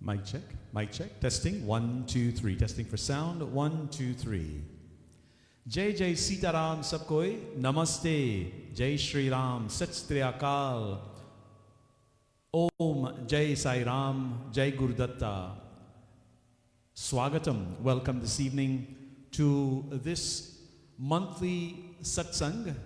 Mic check, mic check. Testing, 1, 2, 3. Testing for sound, 1, 2, 3. जय जय सीताराम सब कोई, नमस्ते, जय श्री राम, सत श्री अकाल, ओम जय साई राम, जय Gurudatta. Swagatam, welcome this evening to this monthly satsang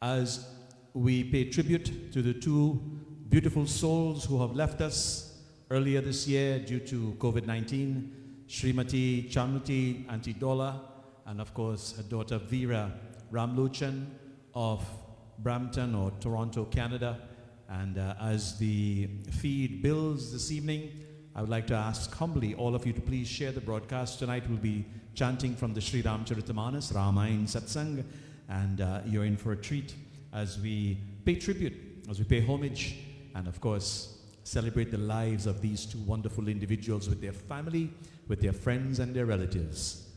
as we pay tribute to the two beautiful souls who have left us earlier this year due to COVID-19, Srimati Chamuti Auntie Dola, and of course her daughter Veera Ramlochan of Brampton or Toronto, Canada. And as the feed builds this evening, I would like to ask humbly all of you to please share the broadcast. Tonight we'll be chanting from the Sri Ramcharitamanas, Ramayana Satsang, and you're in for a treat as we pay tribute, as we pay homage, and of course celebrate the lives of these two wonderful individuals with their family, with their friends and their relatives.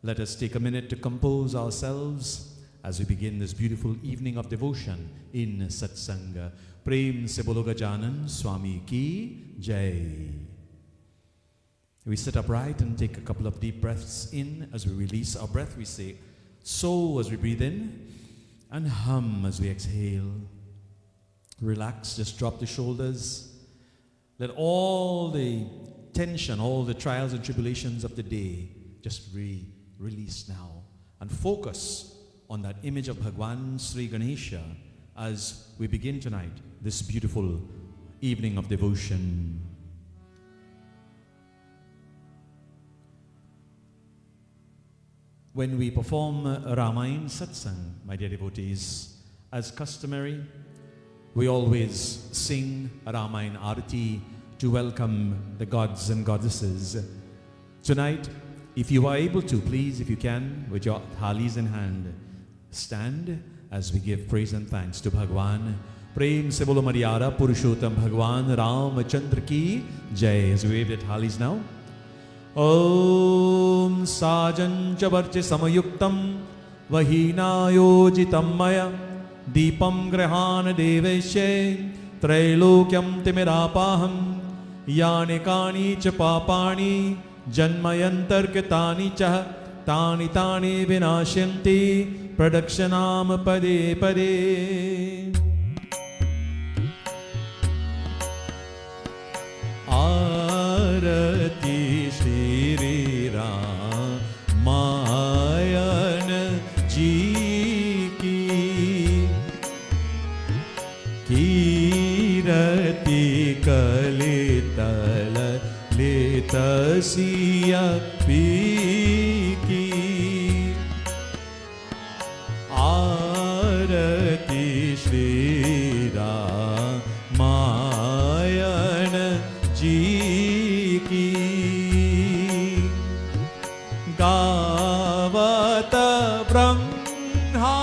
Let us take a minute to compose ourselves as we begin this beautiful evening of devotion in Satsanga. Prem se bolo Gajanan Swami ki jai. We sit upright and take a couple of deep breaths in. As we release our breath, we say so as we breathe in and hum as we exhale. Relax, just drop the shoulders. Let all the tension, all the trials and tribulations of the day just release now. And focus on that image of Bhagwan Sri Ganesha as we begin tonight, this beautiful evening of devotion. When we perform Ramayana Satsang, my dear devotees, as customary, we always sing Ramayana Arati to welcome the gods and goddesses. Tonight, if you are able to, please, if you can, with your thalis in hand, stand as we give praise and thanks to Bhagwan. Prem se bolo Maryada Purushottam Bhagwan Ramachandra ki jai. As we wave the thalis now. Om Sajan Chavarche Samayuktam Vahinayojitam Maya Deepam Grahana Deveshe Trailokyam Timirapaham Yanikani Chapapani Janmayantarketani Chah Tani Tani Vinashanti Pradakshanam Pade Pade. Arati Shri Ramayan Ji Ki Kirati Kalitala Litasiya Piki Arati Shri Ramayan Ji Ki Gavata Brahma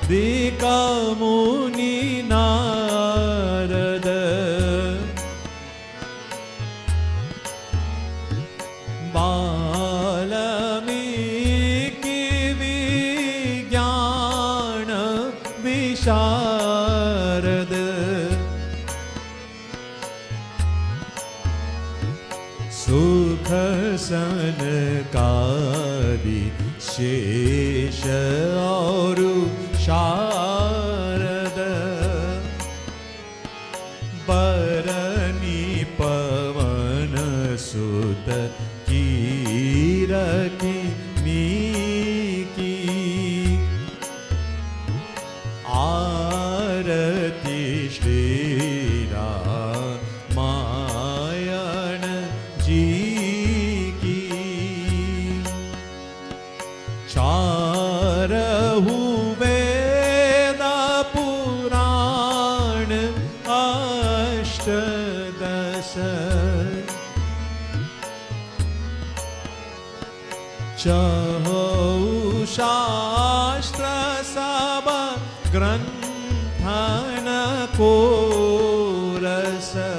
Dikamuni Narada Balamiki Vijnana Visharada Sukha Sanakadi Shesha Auru Sharada Barani Pavana Sutta Kiraki Miki Arati Shri Ramayana Ji Ki Charahu Veda Puran Ashtadasa Chahu Shastra Saba Granthana Korasa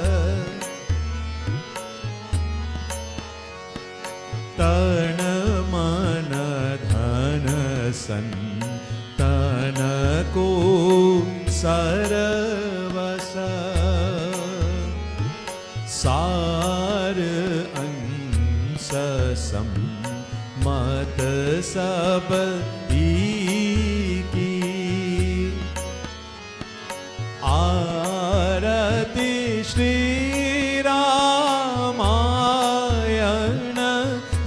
Tana Mana Dhana Santana Ko Saravasa Sa सब की आरती श्री रामायण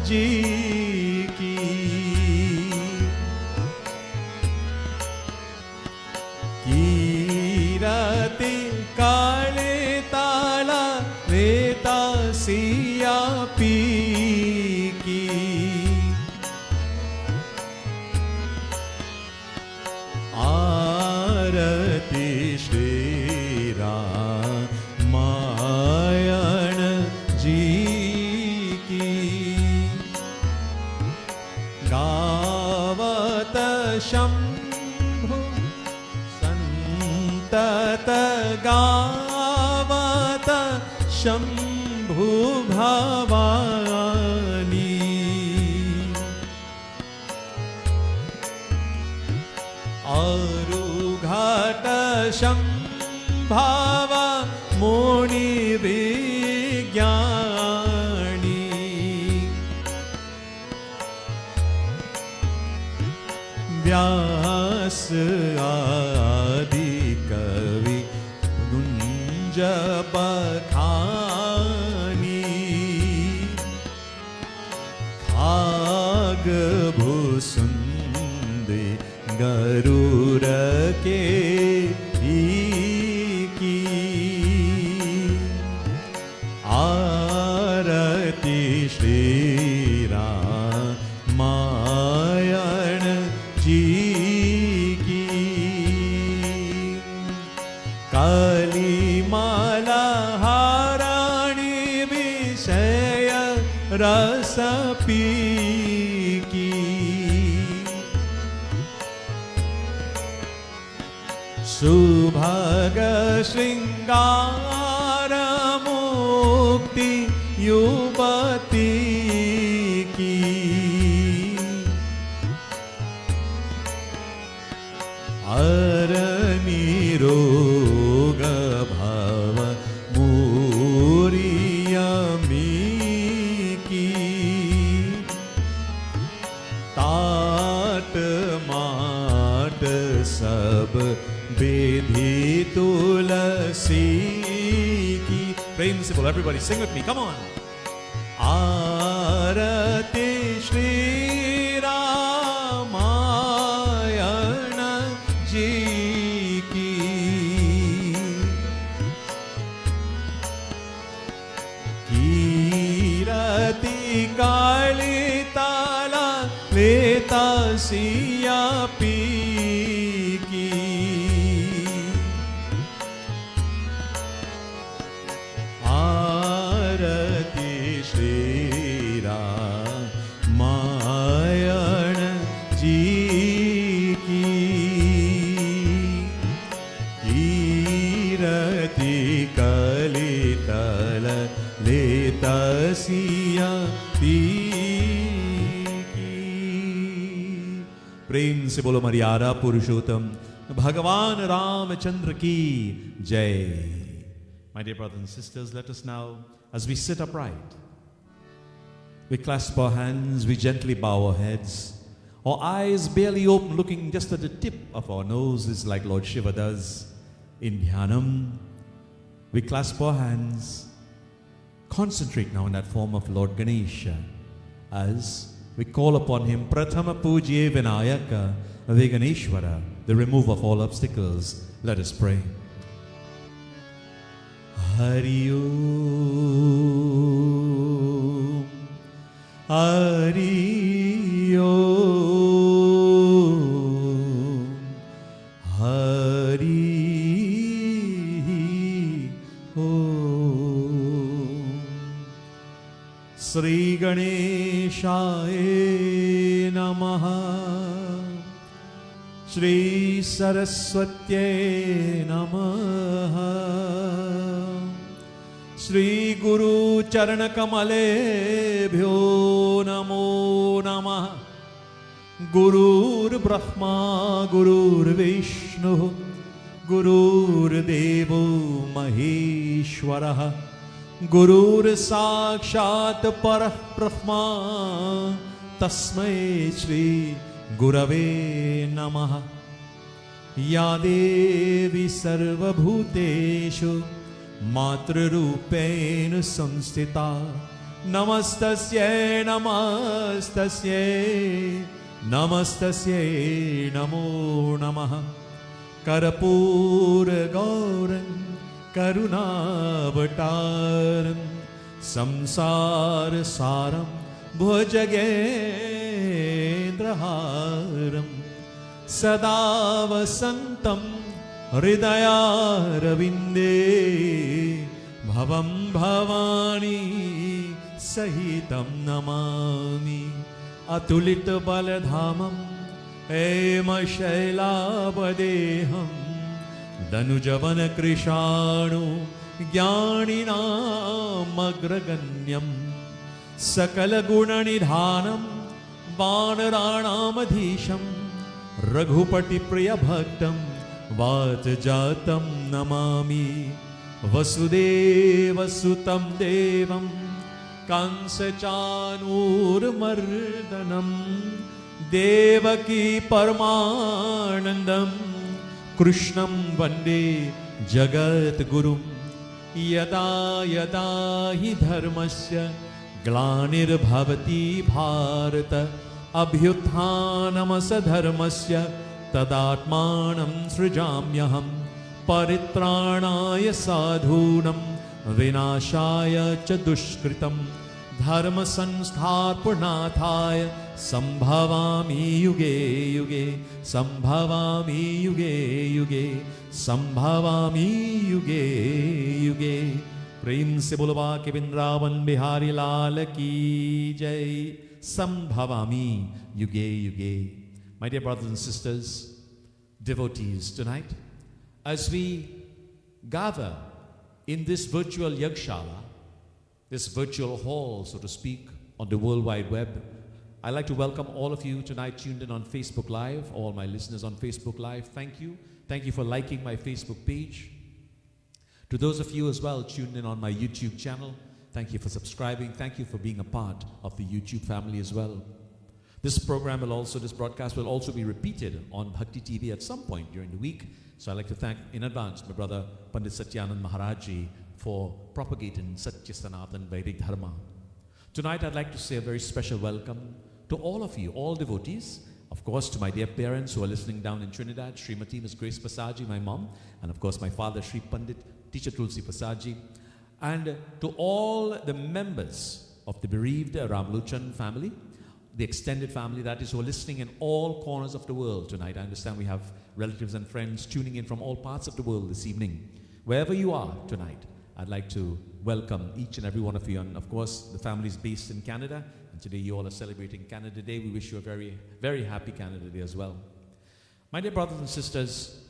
जी की कीरति काले ताला रेता Siya P की आरती श्री रामायण जी की गावत शंभु संतत गावत शंभु भवानी अरुघट शंभाव मुनि विज्ञानी व्यास आदि कवि गुंज बखानी खाग भूसुंदे गरुड़ के की आरती श्री रामायण जी की कालीमाला हाराणी विषय रस पी की सुभग श्रृंगार मुक्ति युवती की अरनी रोग भव मूरियमी की तात माट सब विधि तुलसी की प्रेम से बोलो everybody sing with me come on आरती श्री रामायण जी की कीरति काली ताला लेता सिया पी की आरती श्री रामायण जी की कीरति कलितल लेता सिया पी की प्रेम से बोलो मर्यादा पुरुषोत्तम भगवान रामचंद्र की जय। My dear brothers and sisters, let us now, as we sit upright, we clasp our hands, we gently bow our heads, our eyes barely open, looking just at the tip of our noses like Lord Shiva does in Dhyanam. We clasp our hands, concentrate now on that form of Lord Ganesha as we call upon him, Prathama Pujye Vinayaka Viganeshwara, the remover of all obstacles. Let us pray. Hari Om, Hari Om, Hari Om. Sri Ganeshaya Namaha, Shri Saraswatye Namaha, Shri Guru Charana Kamale Bhyo Namo Namah. Gurur Brahma Gurur Vishnu Gurur Devo Maheshwara Gurur Sakshat Parah Brahma Tasmai Shri Gurave Namaha. Ya Devi Sarva Bhuteshu Matrarupena Samstita. Namastasye Namastasye Namastasye Namo Namaha. Karapura Gauram Karunavataram Samsara Saram Bhujagendraharam Sada Vasantam Hridaya Ravinde Bhavam Bhavani Sahitam Namami Atulita Baladhamam Ema Shailabadeham Danujavana Krishanu Jnanina Magraganyam Sakala Gunanidhanam Vanaranam Raghupati Priya Bhaktam Vatajatam Namami Vasudeva Sutam Devam Kansachanur Mardanam Devaki Paramanandam Krishnam Vande Jagat Gurum Yada Yada Hi Dharmasya Glanir Bhavati Bharata Abhyuthanamasya Dharmasya Tadatmanam Srijamyaham Paritranaya Sadhunam Vinashaya Cha Dushkritam Dharma Sanstharpurnathaya Sambhavami Yuge Yuge Sambhavami Yuge Yuge Sambhavami Yuge Yuge. Prem se bolwa ke Vrindavan Bihari Lal ki jai. Sambhavami Yuge Yuge. My dear brothers and sisters, devotees, tonight, as we gather in this virtual Yagshala, this virtual hall, so to speak, on the World Wide Web, I'd like to welcome all of you tonight tuned in on Facebook Live, all my listeners on Facebook Live. Thank you. Thank you for liking my Facebook page. To those of you as well tuned in on my YouTube channel, thank you for subscribing. Thank you for being a part of the YouTube family as well. This broadcast will also be repeated on Bhakti TV at some point during the week. So I'd like to thank in advance my brother Pandit Satyanand Maharaji for propagating Satya Sanatan Vedic Dharma. Tonight I'd like to say a very special welcome to all of you, all devotees. Of course, to my dear parents who are listening down in Trinidad, Srimati Ms. Grace Pasaji, my mom, and of course my father, Sri Pandit Teacher Tulsi Pasaji, and to all the members of the bereaved Ramluchan family, the extended family, that is, who are listening in all corners of the world tonight. I understand we have relatives and friends tuning in from all parts of the world this evening. Wherever you are tonight, I'd like to welcome each and every one of you. And of course, the family is based in Canada, and today you all are celebrating Canada Day. We wish you a very, very happy Canada Day as well. My dear brothers and sisters,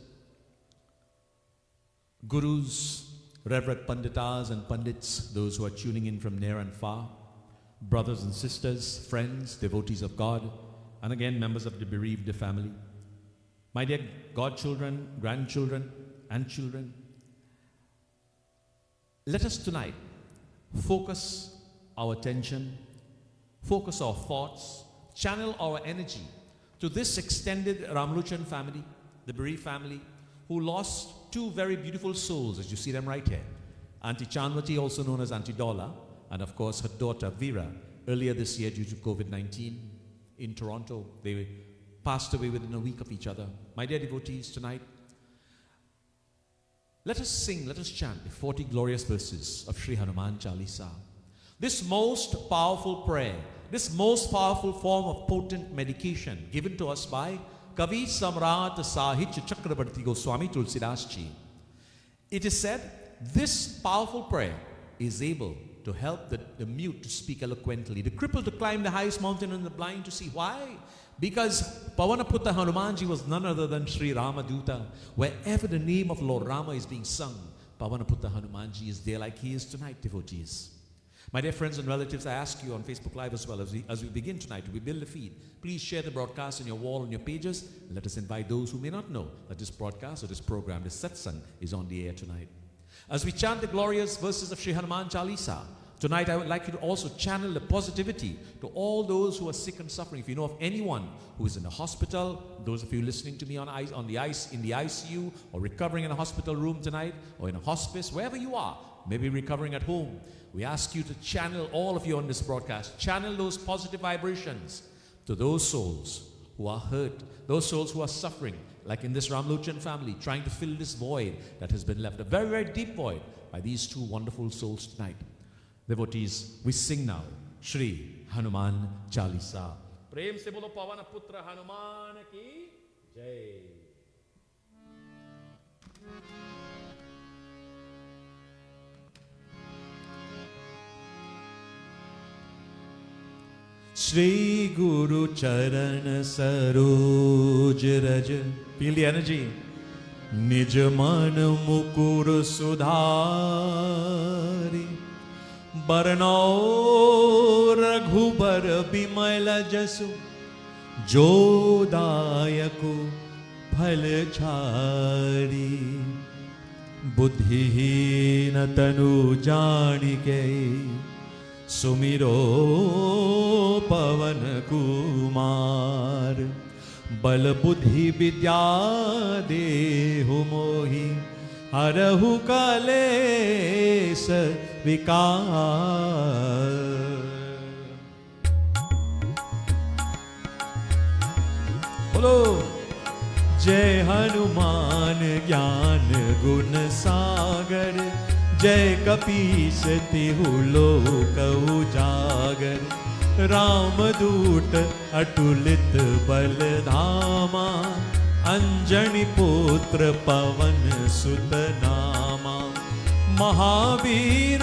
gurus, reverend panditas and pandits, those who are tuning in from near and far, brothers and sisters, friends, devotees of God, and again, members of the bereaved family, my dear godchildren, grandchildren, and children, let us tonight focus our attention, focus our thoughts, channel our energy to this extended Ramluchan family, the bereaved family, who lost two very beautiful souls, as you see them right here. Auntie Chanwati, also known as Auntie Dola, and of course her daughter Veera, earlier this year due to COVID-19 in Toronto. They passed away within a week of each other. My dear devotees, tonight, let us sing, let us chant the 40 glorious verses of Sri Hanuman Chalisa. This most powerful prayer, this most powerful form of potent medication given to us by Kavi Samrat Sahitya Chakrabarti Goswami Tulsidas Ji. It is said this powerful prayer is able to help the mute to speak eloquently, the crippled to climb the highest mountain, and the blind to see. Why? Because Pavanaputta Hanumanji was none other than Sri Ramaduta. Wherever the name of Lord Rama is being sung, Pavanaputta Hanumanji is there like he is tonight, devotees. My dear friends and relatives, I ask you on Facebook Live as well, as we begin tonight, we build a feed. Please share the broadcast on your wall, on your pages. Let us invite those who may not know that this broadcast or this program, this satsang, is on the air tonight. As we chant the glorious verses of Sri Hanuman Chalisa, Tonight, I would like you to also channel the positivity to all those who are sick and suffering. If you know of anyone who is in a hospital, those of you listening to me in the ICU or recovering in a hospital room tonight, or in a hospice, wherever you are, maybe recovering at home, we ask you to channel, all of you on this broadcast, channel those positive vibrations to those souls who are hurt, those souls who are suffering, like in this Ramlochan family, trying to fill this void that has been left, a very, very deep void, by these two wonderful souls tonight. Devotees, we sing now Shri Hanuman Chalisa. Prem se bolo Pavana Putra Hanuman ki Jai. Shri Guru Charan Saroj Raj. Feel the energy. Nij man mukur sudhari. Barnao Raghubar Bimal Jasu Jodayaku Phalchari. Buddhihina tanu janike Sumiro Pavan Kumar. Bal buddhi vidya dehu mohi Harahu kales vikar. Bolo Jai Hanuman Gyan Gun Sagar. Jai Kapish Tihu Lok Ujagar. Ramadut Atulit Baldhama. Anjani Putra Pavan Sutanama. Mahavir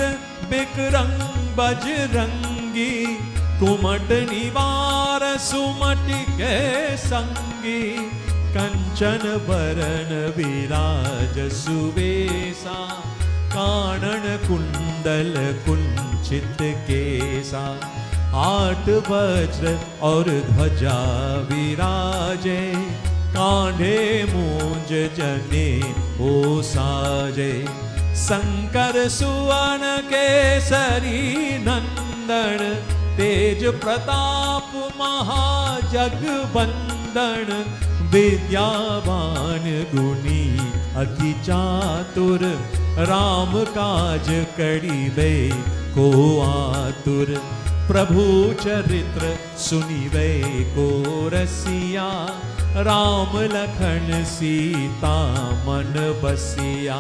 Bikrang Bajrangi. Kumat Nivar Sumati Ke Sangi. Kanchan Varan Viraj Suvesa. Kanan Kundal Kunchit Kesa. आठ वज्र और ध्वजा विराजे. कांधे मूंज जने ओ साजे. शंकर सुवन केसरी नंदन. तेज प्रताप महाजगवंदन. विद्यावान गुणी अति चातुर. राम काज करिबे को आतुर. प्रभु चरित्र सुनिवे को रसिया. राम लखन सीता मन बसिया.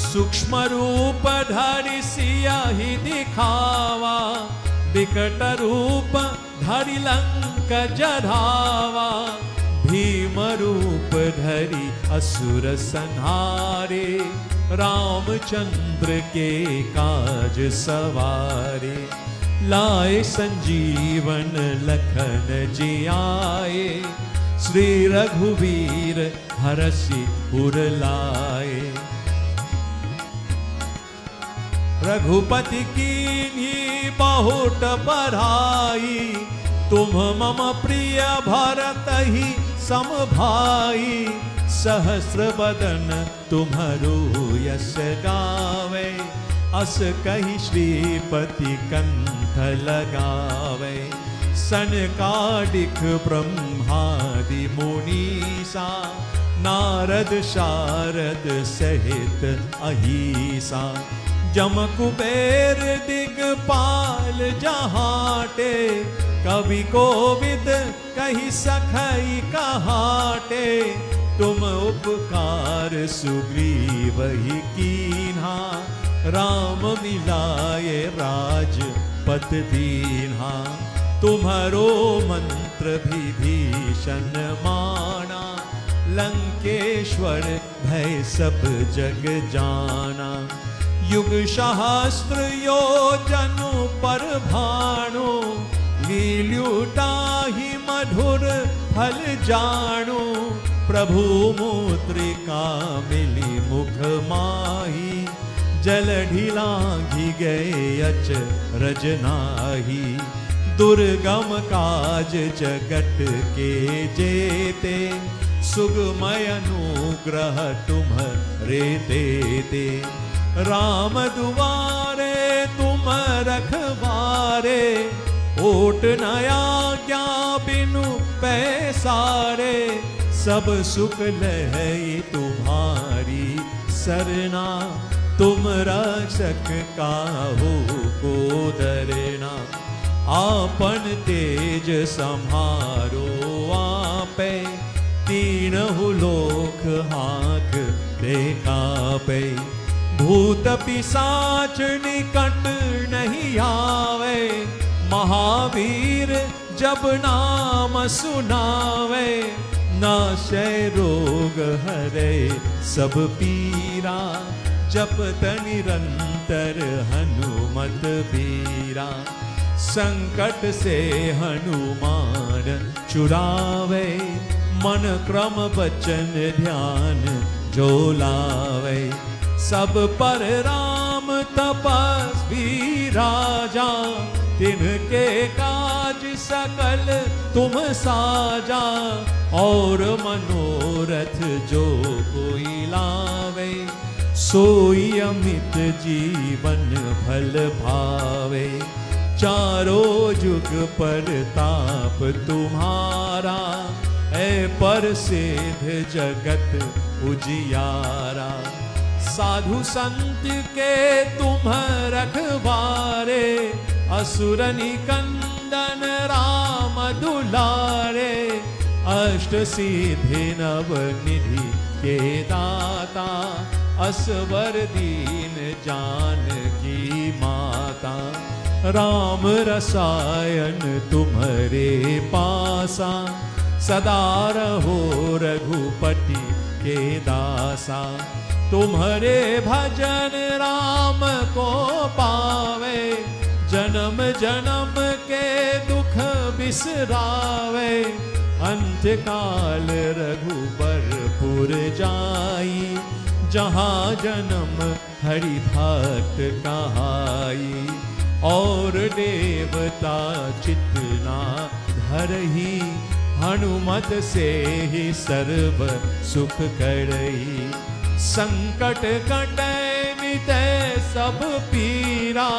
सूक्ष्म रूप धरि सियाहि दिखावा. विकट रूप धरि लंक जरावा. भीम रूप धरि असुर संहारे. रामचंद्र के काज सवारे. लाए संजीवन लखन जियाए. श्री रघुवीर हरषि उर लाए. रघुपति कीन्ही बहुत बड़ाई. तुम मम प्रिय भरतहि सम भाई. सहस्र बदन तुम्हरो यश गावे. अस कहि श्रीपति कंठ लगावे. सनकादिक ब्रह्मादि मुनीसा. नारद शारद सहित अहीसा. जम कुबेर दिगपाल जहाटे. कवि कोविद कहि सखई कहाटे. तुम उपकार सुग्रीवहि कीन्हा. राम मिलाए राजपद दीन्हा. तुम्हारो मंत्र विभीषण माना. लंकेश्वर भय सब जग जाना. युग सहस्त्र योजन पर भानु. लील्युटाहि मधुर फल जानु. प्रभु मुद्रिका मिली मुख माही. जलधि लांघि गए अचरज नाहि. दुर्गम काज जगत के जेते. सुगमय अनुग्रह तुम्हरे देते. राम दुआरे तुम रखवारे, ओट नया क्या बिनु पैसारे, सब सुख लहे तुम्हारी सरना, तुम रक्षक काहू को डरना। आपन तेज सम्हारो आपे, तीनहु लोक हाक देखा पे। भूत पिशाच निकट नहीं आवे, महावीर जब नाम सुनावे। नाशे रोग हरे सब पीरा, जपत निरंतर हनुमत बीरा। संकट से हनुमान छुड़ावे, मन क्रम वचन ध्यान जो लावे। सब पर राम तपस्वी राजा, तिनके काज सकल तुम साजा। और मनोरथ जो कोई लावे, सोई अमित जीवन फल भावे। चारों जुग पर ताप तुम्हारा, ऐ पर सिद्ध जगत उजियारा। साधु संत के तुम रखवारे, असुर निकंदन राम दुलारे। अष्ट सिद्धि नव निधि के दाता, असवर दीन जानकी माता। राम रसायन तुम्हारे पासा, सदा रहो रघुपति के दासा। तुम्हारे भजन राम को पावे, जन्म जन्म के दुख बिसरावे। अंत काल रघुबरपुर जाई, जहाँ जन्म हरि भक्त कहाई। और देवता चितना धरही, हनुमत से ही सर्व सुख करई। संकट कटे मिटे सब पीरा,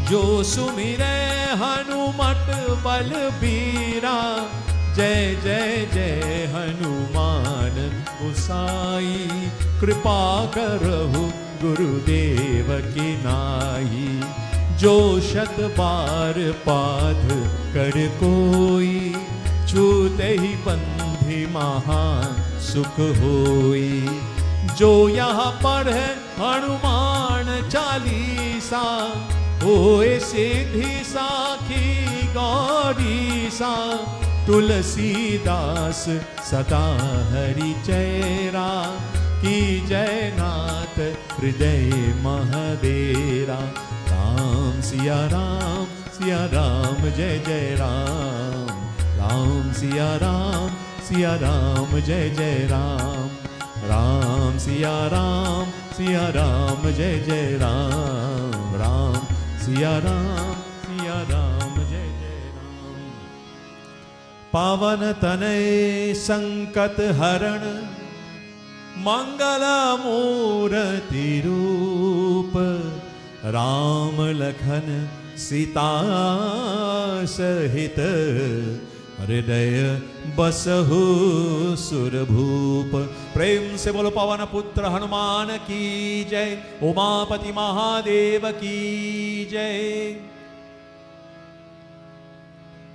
जो सुमिरे हनुमत बलबीरा। जय जय जय हनुमान गोसाई, कृपा करहु गुरुदेव की नाई। जो शत बार पाठ कर कोई, छूते ही बंधि महा सुख होई। जो यहाँ पढ़े हनुमान चालीसा, होए सिद्धि साखी गौरीसा। तुलसीदास सदा हरि चेरा, की जय नाथ हृदय महदेरा। राम सिया राम जय जय राम। राम सिया राम जय जय राम। राम सिया राम जय जय राम। राम सिया राम जय जय राम। पावन तनय संकट हरण, मंगल मूर्ति रूप। राम लखन सीता सहित, हृदय बसहु सुरभूप। प्रेम से बोलो पवन पुत्र हनुमान की जय। उमापति महादेव की जय।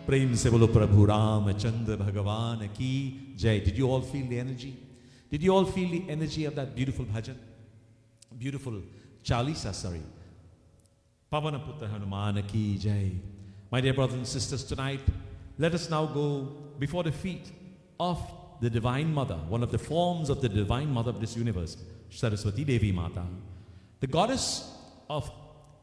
प्रेम से बोलो प्रभु रामचंद्र भगवान की जय। Did you all feel the energy? Did you all feel the energy of that beautiful bhajan? Beautiful Chalisa, sorry. Pavana Putra Hanuman ki jai. My dear brothers and sisters, tonight, let us now go before the feet of the Divine Mother, one of the forms of the Divine Mother of this universe, Saraswati Devi Mata, the goddess of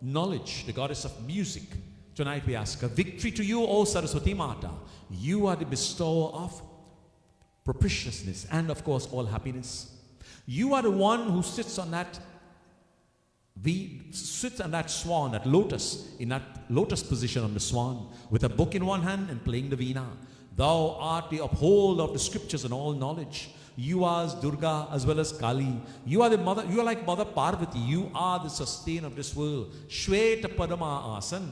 knowledge, the goddess of music. Tonight we ask a victory to you, O Saraswati Mata. You are the bestower of propitiousness and, of course, all happiness. You are the one who sits on that swan, that lotus, in that lotus position on the swan, with a book in one hand and playing the veena. Thou art the upholder of the scriptures and all knowledge. You are as Durga as well as Kali. You are the mother, you are like Mother Parvati. You are the sustainer of this world. Shweta Padma Asan,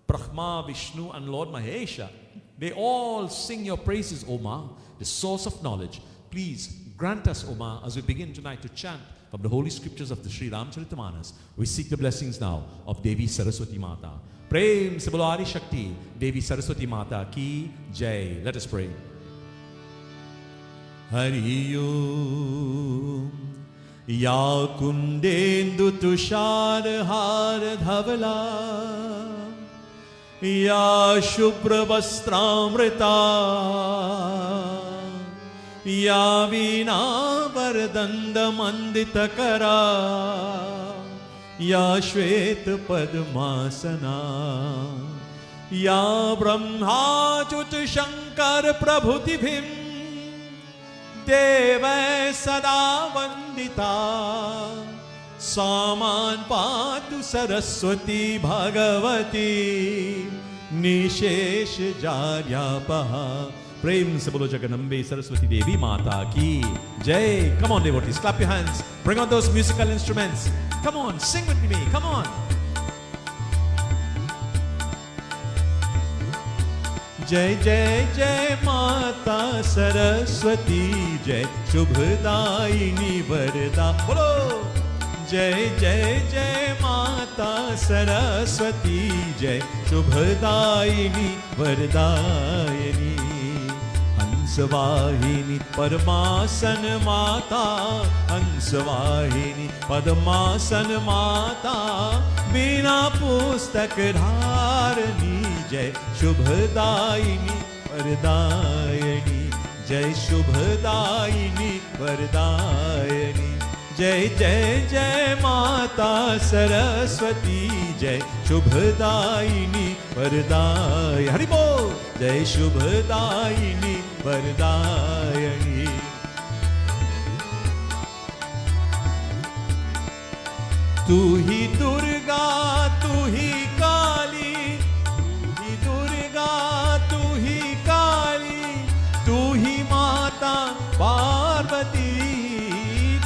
Brahma, Vishnu and Lord Mahesha. They all sing your praises, O Ma, the source of knowledge. Please grant us, O Ma, as we begin tonight to chant from the holy scriptures of the Sri Ramcharitamanas. We seek the blessings now of Devi Saraswati Mata. Prem se bolo Adi Shakti, Devi Saraswati Mata ki jai. Let us pray. Hari Om. Ya kundendu tushar har dhavala, Ya shubhra vastramrita, Ya veena vardanda mandita kara, Ya shweta padmasana, Ya brahma chut shankar prabhutibhim, Deva sada vandita, Saman patu Saraswati Bhagavati, Nishesh Jaryapaha. Prem se bolo Jaganambe Saraswati Devi Mata ki jai. Come on, devotees, clap your hands. Bring on those musical instruments. Come on, sing with me. Come on. Jai Jai Jai Mata Saraswati Jai Shubhdaini Varda. Bolo. Jai Jai Jai Mata Saraswati Jai Shubhdaini Vardayani. Hansavahini Padmasana Mata, Hansavahini Padmasana Mata, Veena Pustak Dharani Jai Shubhdaini Vardayani. Jai Shubhdaini Vardayani. Jai Jai Jai Mata Saraswati Jai Shubhdaini Vardayani. Hari Bol. Jai Shubhdaini Vardayani. Tu hi Durga, tu hi Kali, tu hi Durga, tu hi Kali, tu hi Mata Parvati,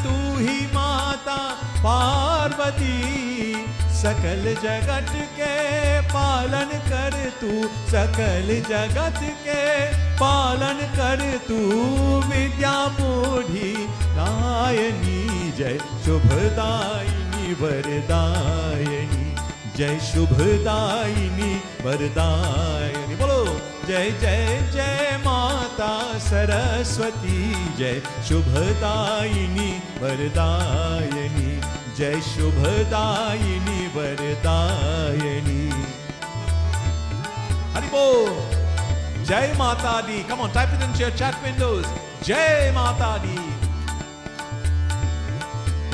tu hi Mata Parvati. सकल जगत के पालन कर तू, सकल जगत के पालन कर तू, विद्या बूढ़ी दायनी जय शुभदायिनी वरदायिनी, जय शुभदायिनी वरदायिनी। बोलो जय जय जय माता सरस्वती जय शुभदायिनी वरदायिनी, जय शुभदायिनी वरदायिनी। हरि बोल। जय माता दी। Come on, type it into your chat windows. जय माता दी।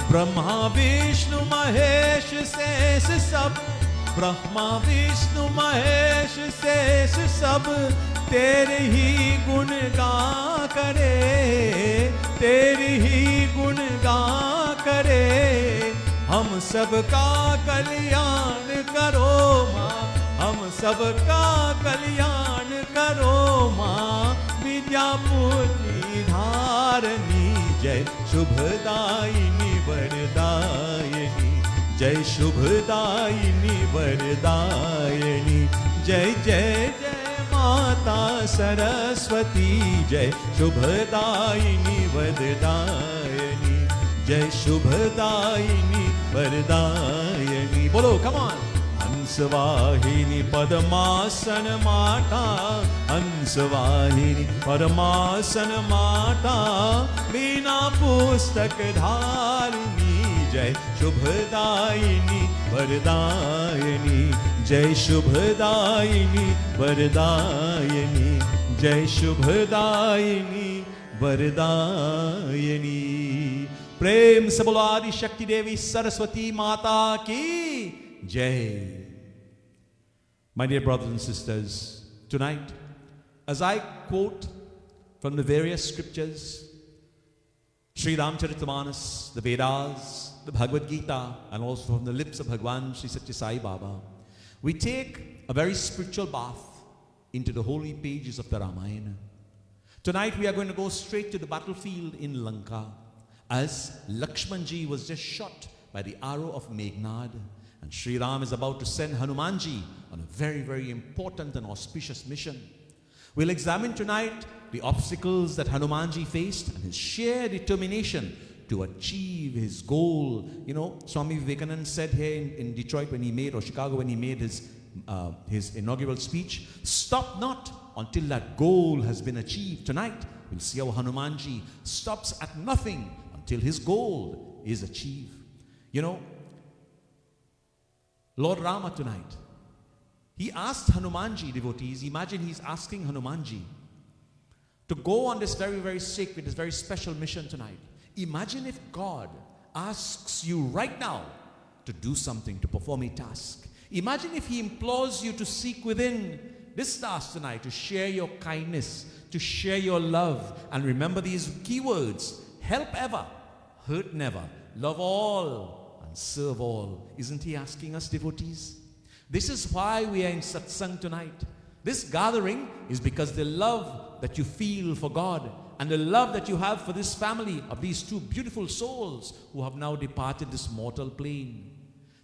ब्रह्मा विष्णु महेश शेष सब, ब्रह्मा विष्णु महेश शेष सब, तेरे ही गुण गा करे, तेरी ही गुण गा करे। हम सबका कल्याण करो माँ, हम सबका कल्याण करो माँ, विद्या पूजी धारनी जय शुभदायिनी वरदायिनी, जय शुभदायिनी वरदायिनी। जय जय जय माता सरस्वती जय शुभदायिनी वरदायिनी, जय शुभदायिनी वरदायिनी। बोलो कम ऑन। हंसवाहिनी पद्मासन माता, हंसवाहिनी पद्मासन माता, वीणा पुस्तक धारिणी जय शुभदायिनी वरदायिनी, जय शुभदायिनी वरदायिनी, जय शुभदायिनी वरदायिनी। प्रेम से बोलो आदि शक्ति देवी सरस्वती माता की जय। My dear brothers and sisters, tonight, as I quote from the various scriptures, Sri Ramcharitamanas, the Vedas, the Bhagavad Gita, and also from the lips of Bhagwan Sri Satya Sai Baba, we take a very spiritual bath into the holy pages of the Ramayana Tonight we are going to go straight to the battlefield in Lanka, as Lakshmanji was just shot by the arrow of Meghnad, and Sri Ram is about to send Hanumanji on a very, very important and auspicious mission. We'll examine tonight the obstacles that Hanumanji faced and his sheer determination to achieve his goal. You know, Swami Vivekananda said here in Detroit when he made, or Chicago when he made his inaugural speech, stop not until that goal has been achieved. Tonight, we'll see how Hanumanji stops at nothing until his goal is achieved. You know, Lord Rama tonight, he asked Hanumanji, devotees, imagine he's asking Hanumanji to go on this very, very sacred, this very special mission tonight. Imagine if God asks you right now to do something, to perform a task. Imagine if he implores you to seek within this task tonight, to share your kindness, to share your love. And remember these keywords: help ever, hurt never, love all, and serve all. Isn't he asking us, devotees? This is why we are in satsang tonight. This gathering is because the love that you feel for God and the love that you have for this family of these two beautiful souls who have now departed this mortal plane.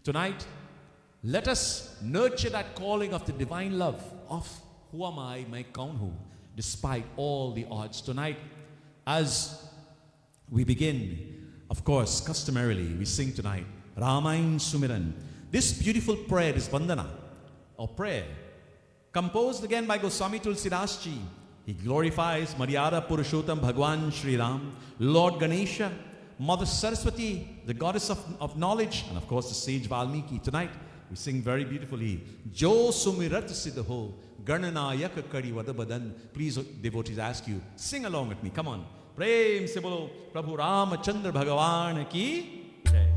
Tonight, let us nurture that calling of the divine love of who am I, my kaun hu, despite all the odds. Tonight, as we begin, of course, customarily, we sing tonight, Ramayan Sumiran. This beautiful prayer, this Vandana, or prayer, composed again by Goswami Tulsidas Ji. He glorifies Maryada Purushottam Bhagwan Sri Ram, Lord Ganesha, Mother Saraswati, the goddess of knowledge, and of course the sage Valmiki. Tonight, we sing very beautifully, Jo Sumirat Siddho, Garnanayak Kari Vadabadan. Please, devotees, ask you, sing along with me. Come on. Prem se bolo Prabhu Ramachandra Bhagavan ki jai.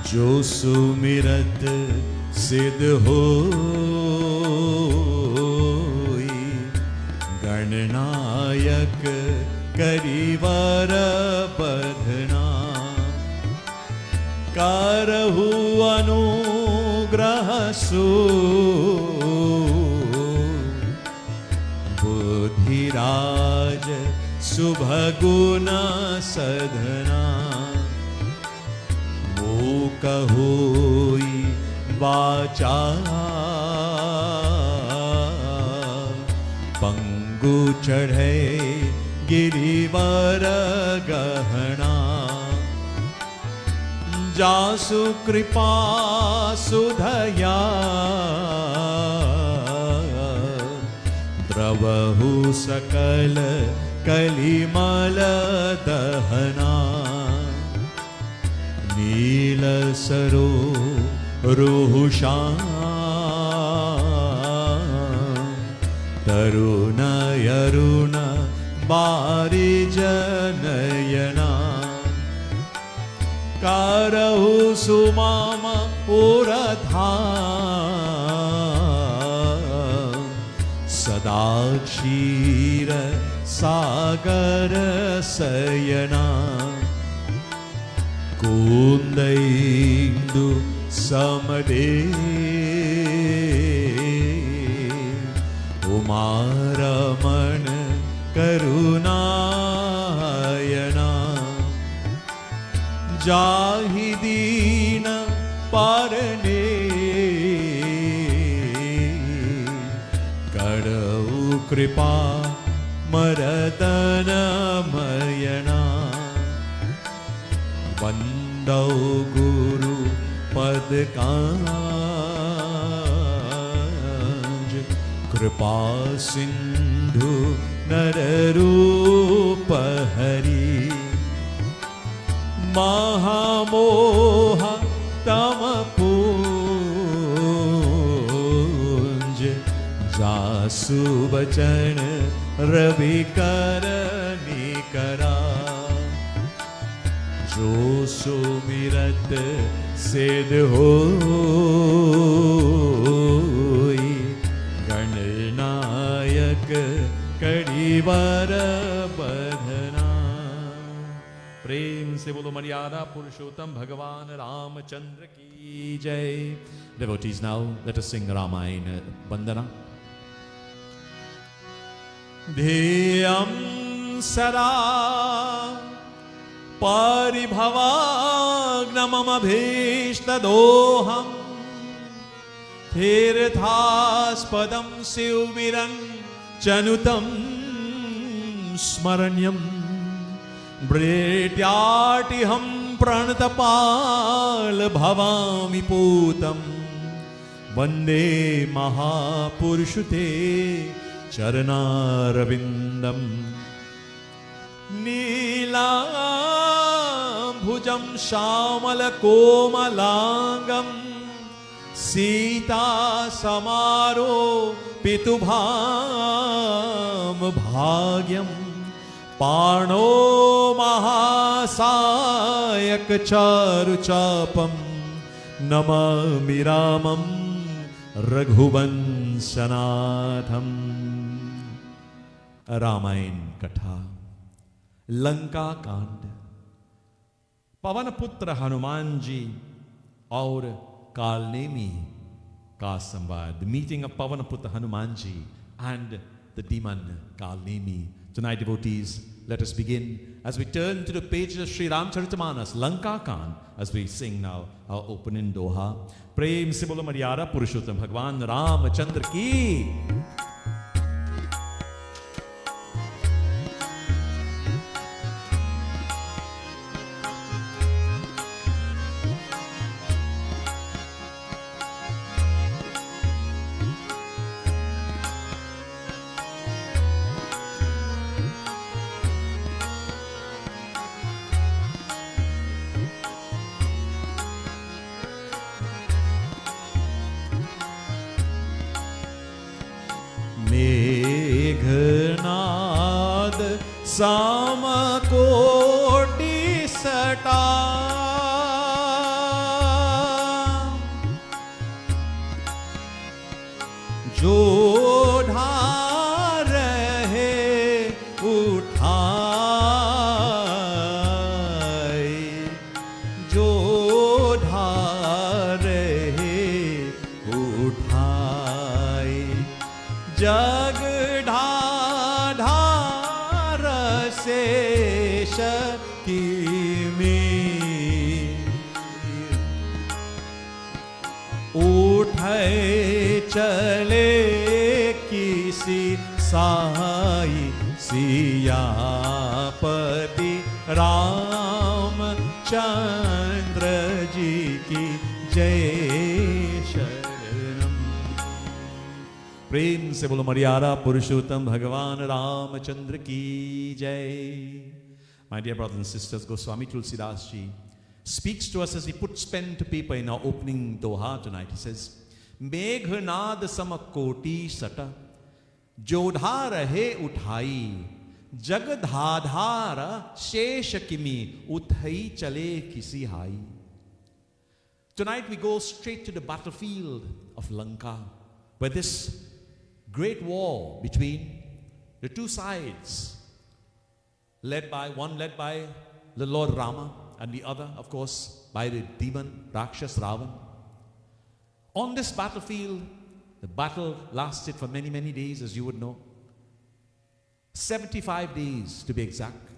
जो सुमिरत सिद्ध होई, गणनायक करिवर बधना, करहु अनुग्रह सो, बुद्धिराज शुभगुण सधना, कहोई वाचा, पंगु चढ़े गिरिवर गहना, जासु कृपा सुधया, द्रवहु सकल कलिमल दहना, नील सरो रोहुषां, तरुण यरुण बारिजनयना, कारहु सुमाम उरधाम, सदा क्षीर सागर सयना, कुंदैन्दु समदे, उमारमण करुणायना, जाहि दीन पारने, करऊ कृपा मरदन मयना, वंदौ गुरु पद कांज, कृपा सिंधु नर रूप हरि, महामोह तम पूंज, जासु बचन रवि करनी करा, जो सुमिरत सिद्ध होई, गणनायक कड़ीवर बधना। प्रेम से बोलो मर्यादा पुरुषोत्तम भगवान रामचंद्र की जय. Devotees, now let us sing Ramayana Bandana. Dheyam sada paribhavagnamamabhishtadoham tirthaspadam sivviran chanutam स्मरण्यम ब्रेट्याटिहं प्रणतपाल भवामि पूतम वंदे महापुरुषुते चरणारविंदम नीलांभुजं श्यामलकोमलांगं सीता समारो पितुभाम भाग्यम पाणो महासायक चारुचापम नमामि रामं रघुवंशनाथम. रामायण कथा लंका कांड. पवन पुत्र हनुमान जी और कालनेमी का संवाद. Meeting of Pavana Putra Hanumanji and the demon Kalnemi. Tonight, devotees, let us begin as we turn to the pages of Sri Ramcharitamanas, Lanka Kand, as we sing now our opening doha. Prem se bolo Maryada Purushottam Bhagwan Ramachandra ki. Meghnad समकोटि सटा जो ढार है उठाए जो ढार है उठाए जग ढाढार शेष की में उठे चले किसी साई सियापति रामचंद्र जी की जय. प्रेम से बोलो मर्यादा पुरुषोत्तम भगवान रामचंद्र की जय. My dear brothers and sisters, Goswami Tulsidas Ji speaks to us as he puts pen to paper in our opening doha tonight. He says, Meghnad samakoti sata jodha rahe uthai jagadhadhara shesh kimi uthai chale kisi hai. Tonight we go straight to the battlefield of Lanka, where this great war between the two sides, led by the Lord Rama and the other, of course, by the demon Rakshas Ravan. On this battlefield, the battle lasted for many, many days, as you would know. 75 days to be exact.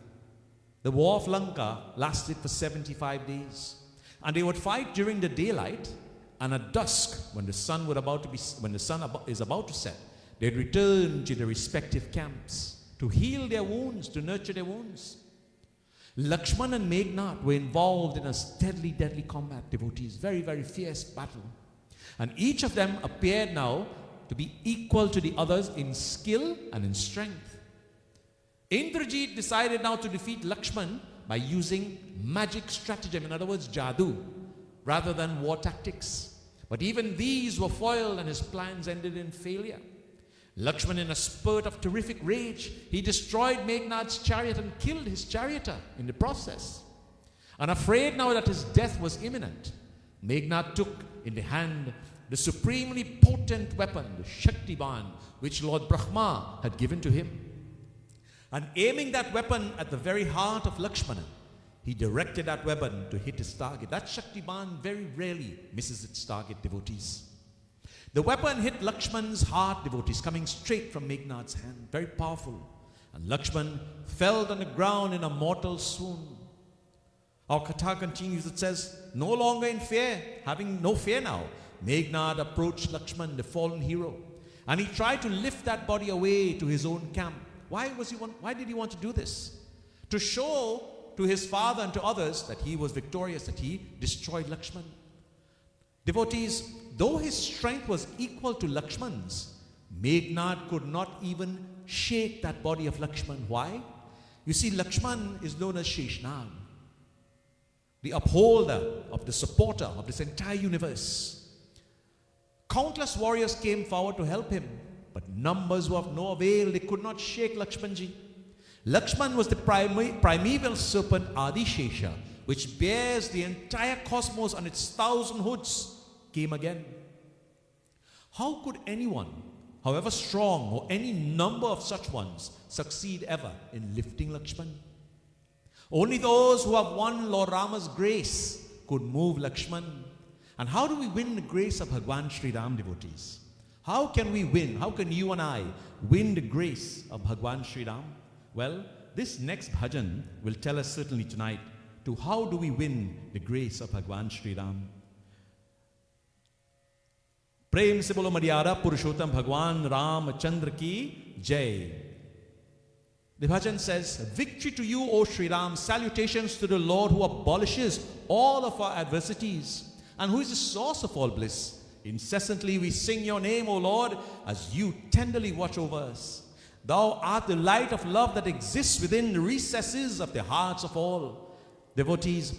The war of Lanka lasted for 75 days. And they would fight during the daylight, and at dusk, when the sun is about to set, they'd return to their respective camps to heal their wounds, to nurture their wounds. Lakshman and Meghnad were involved in a deadly, deadly combat, devotees. Very, very fierce battle. And each of them appeared now to be equal to the others in skill and in strength. Indrajit decided now to defeat Lakshman by using magic stratagem, in other words, jadoo, rather than war tactics. But even these were foiled and his plans ended in failure. Lakshman, in a spurt of terrific rage, he destroyed Meghnad's chariot and killed his charioteer in the process. And afraid now that his death was imminent, Meghnad took in the hand the supremely potent weapon, the Shaktiban, which Lord Brahma had given to him. And aiming that weapon at the very heart of Lakshmana, He directed that weapon to hit his target. That Shaktiban very rarely misses its target, devotees. The weapon hit Lakshman's heart, devotees, coming straight from Meghnad's hand. Very powerful. And Lakshman fell on the ground in a mortal swoon. Our Katha continues, it says, no longer in fear, having no fear now, Meghnad approached Lakshman, the fallen hero, and he tried to lift that body away to his own camp. Why did he want to do this? To show to his father and to others that he was victorious, that he destroyed Lakshman. Devotees, though his strength was equal to Lakshman's, Meghnad could not even shake that body of Lakshman. Why? You see, Lakshman is known as Sheshnag, the upholder of the supporter of this entire universe. Countless warriors came forward to help him, but numbers were of no avail. They could not shake Lakshmanji. Lakshman was the primeval serpent Adishesha, which bears the entire cosmos on its 1,000 hoods, came again. How could anyone, however strong, or any number of such ones, succeed ever in lifting Lakshman? Only those who have won Lord Rama's grace could move Lakshman. And how do we win the grace of Bhagwan Sri Ram, devotees? How can we win? How can you and I win the grace of Bhagwan Sri Ram? Well, this next bhajan will tell us certainly tonight to how do we win the grace of Bhagwan Sri Ram. Prem se bolo Madhyara Purushottam Bhagwan Ram Chandra ki Jai. The bhajan says, victory to you, O Sri Ram, salutations to the Lord who abolishes all of our adversities and who is the source of all bliss. Incessantly we sing your name, O Lord, as you tenderly watch over us. Thou art the light of love that exists within the recesses of the hearts of all. Devotees,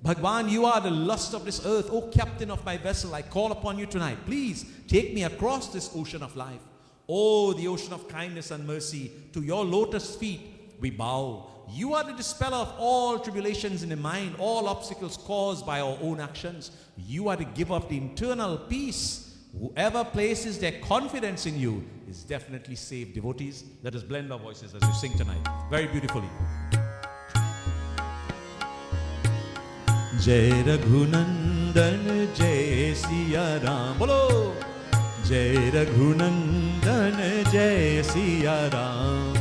Bhagwan, you are the lust of this earth. O captain of my vessel, I call upon you tonight. Please take me across this ocean of life. Oh, the ocean of kindness and mercy, to your lotus feet we bow. You are the dispeller of all tribulations in the mind, all obstacles caused by our own actions. You are the giver of the internal peace. Whoever places their confidence in you is definitely saved. Devotees, let us blend our voices as we sing tonight. Very beautifully. Jai Raghunandan Jai Siya Ram. Bolo! Jai Raghunandan Jai Siya Ram.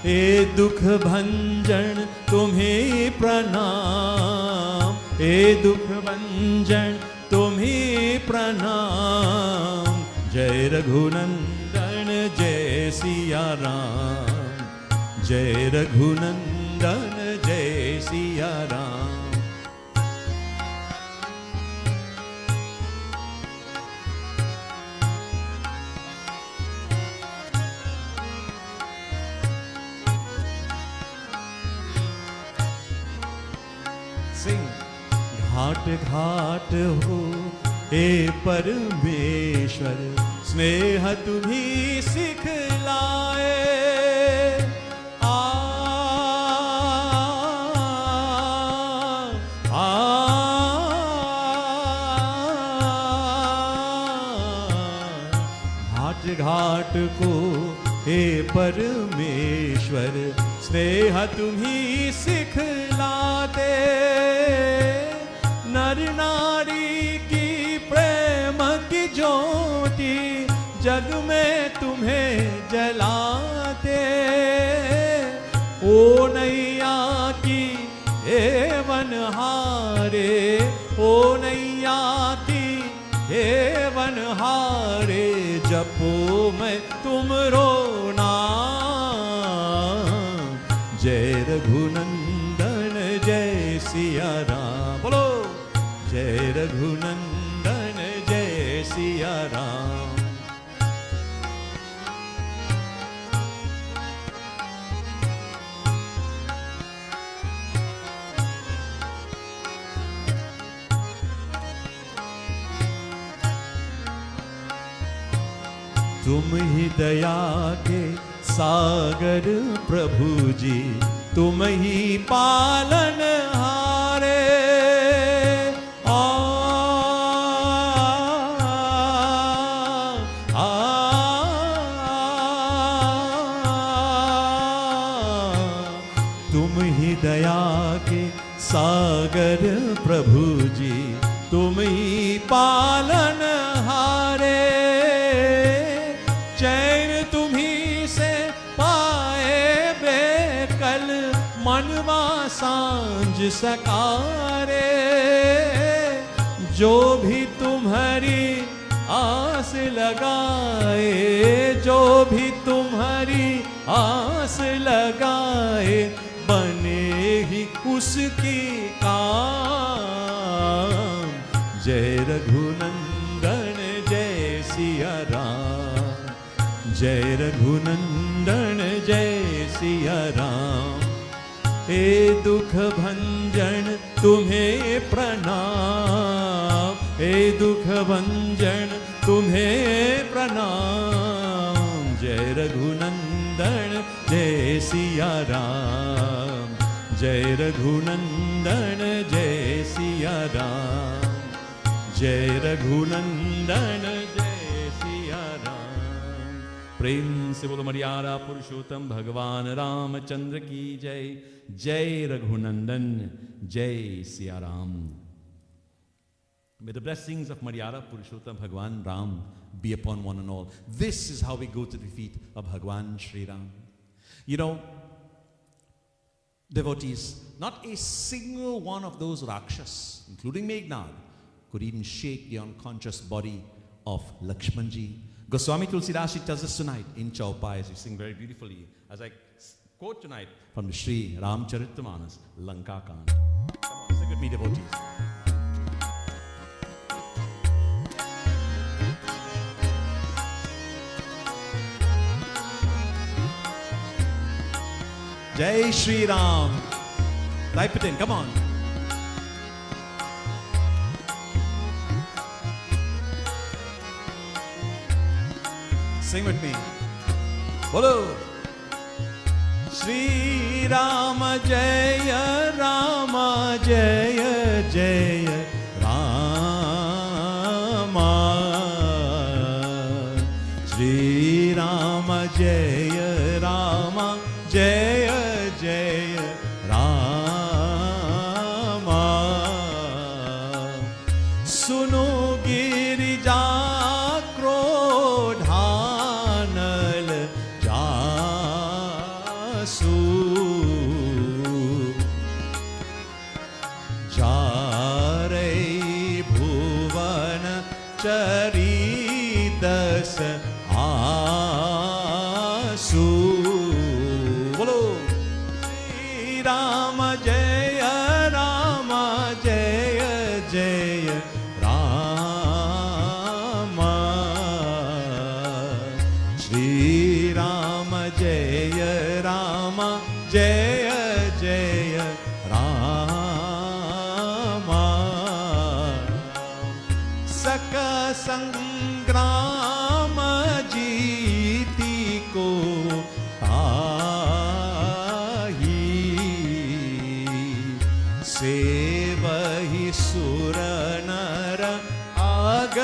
ए दुख भंजन तुम्हें प्रणाम, ए दुख भंजन तुम्हें प्रणाम। जय रघुनंदन जय सिया राम, जय रघुनंदन जय सिया राम। घाट घाट हो हे परमेश्वर, स्नेह तुम्ही सिखलाए। घाट घाट को हे परमेश्वर, स्नेह तुम्ही सिखलाते। नर नारी की प्रेम की ज्योति जग में तुम्हें जलाते। ओ नैया की हे वनहारे, ओ नैया की हे वनहारे, जपो मैं तुमरो नाम। जय रघुनंदन जय सिया राम। बोलो जय रघुनंदन जय सिया राम। तुम ही दया के सागर प्रभु जी, तुम ही पालन हारे। तुम ही दया के सागर प्रभु जी तुम ही पालन हारे, चैन तुम्ही से पाए बेकल मनवा सांझ सकारे। जो भी तुम्हारी आस लगाए, जो भी तुम्हारी आस लगाए, बने ही उसकी काम। जय रघुनंदन जय सिया राम, जय रघुनंदन जय सिया राम। हे दुख भंजन तुम्हें प्रणाम, हे दुख भंजन तुम्हें प्रणाम। जय रघुनंदन जय सिया राम, जय रघुनंदन जय सिया राम, जय रघुनंदन जय सिया राम। प्रेम से बोलो मर्यादा पुरुषोत्तम भगवान रामचंद्र की जय। जय रघुनंदन जय Siya Ram. May the blessings of Maryada Purushottam Bhagwan Ram be upon one and all. This is how we go to the feet of Bhagwan Shri Ram. You know, devotees, not a single one of those Rakshas, including Meghnad, could even shake the unconscious body of Lakshmanji. Goswami Tulsidas tells us tonight in Chaupai, as we sing very beautifully, as I quote tonight from the Sri Ramcharitamanas, Lanka Khan. Come on, sing with me, devotees. Jai Shri Ram. Type it in, come on. Sing with me. Bolo. Shri Rama Jaya Rama Jaya Jaya Rama. Shri Rama Jaya Rama Jaya Jaya Rama. Suno Girija Krodhanal Jasu, Jarei Bhuvan Charidas Asu. Rama Jaya Rama Jaya Jaya Rama. Shri Rama Jaya Rama Jaya Jaya Rama. Saka Sangrama Jeeti ko सेवहि सुर नर आग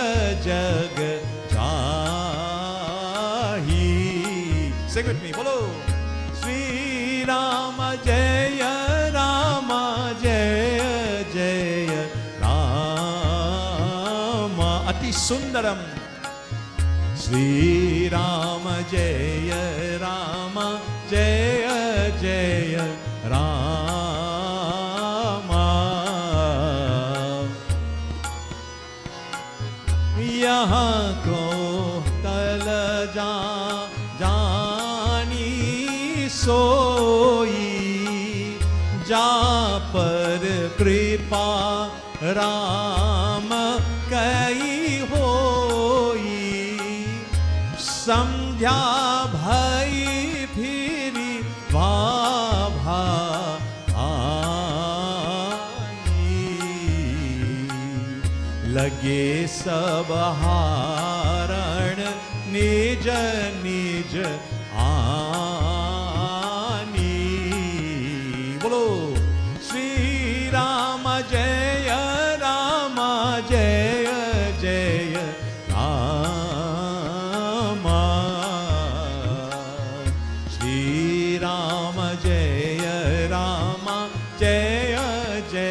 जग जाहि. Sing with me, bolo. Shri Rama Jaya Rama Jaya Jaya Rama. Ati Sundaram. Shri Rama Jaya Rama Jaya Jaya Rama. यहाँ को तल जानी सोई, जा पर कृपा राम कई होई। समझा भई फिरी भाभा लगे सब हारण निज निज आनी. बोलो श्री राम जय राम जय जय राम. श्री राम जय राम जय जय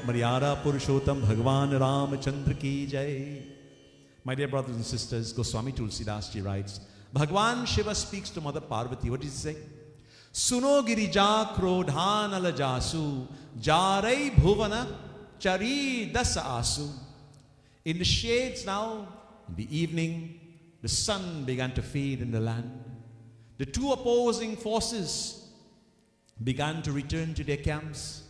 Maryada Purushottam Bhagwan Ramachandra ki jai. My dear brothers and sisters, Goswami Tulsidas ji writes, Bhagwan Shiva speaks to Mother Parvati. What does he say? Suno girija krodhanala jasu, jarai bhuvana chari dasa asu. In the shades now, in the evening, the sun began to fade in the land. The two opposing forces began to return to their camps.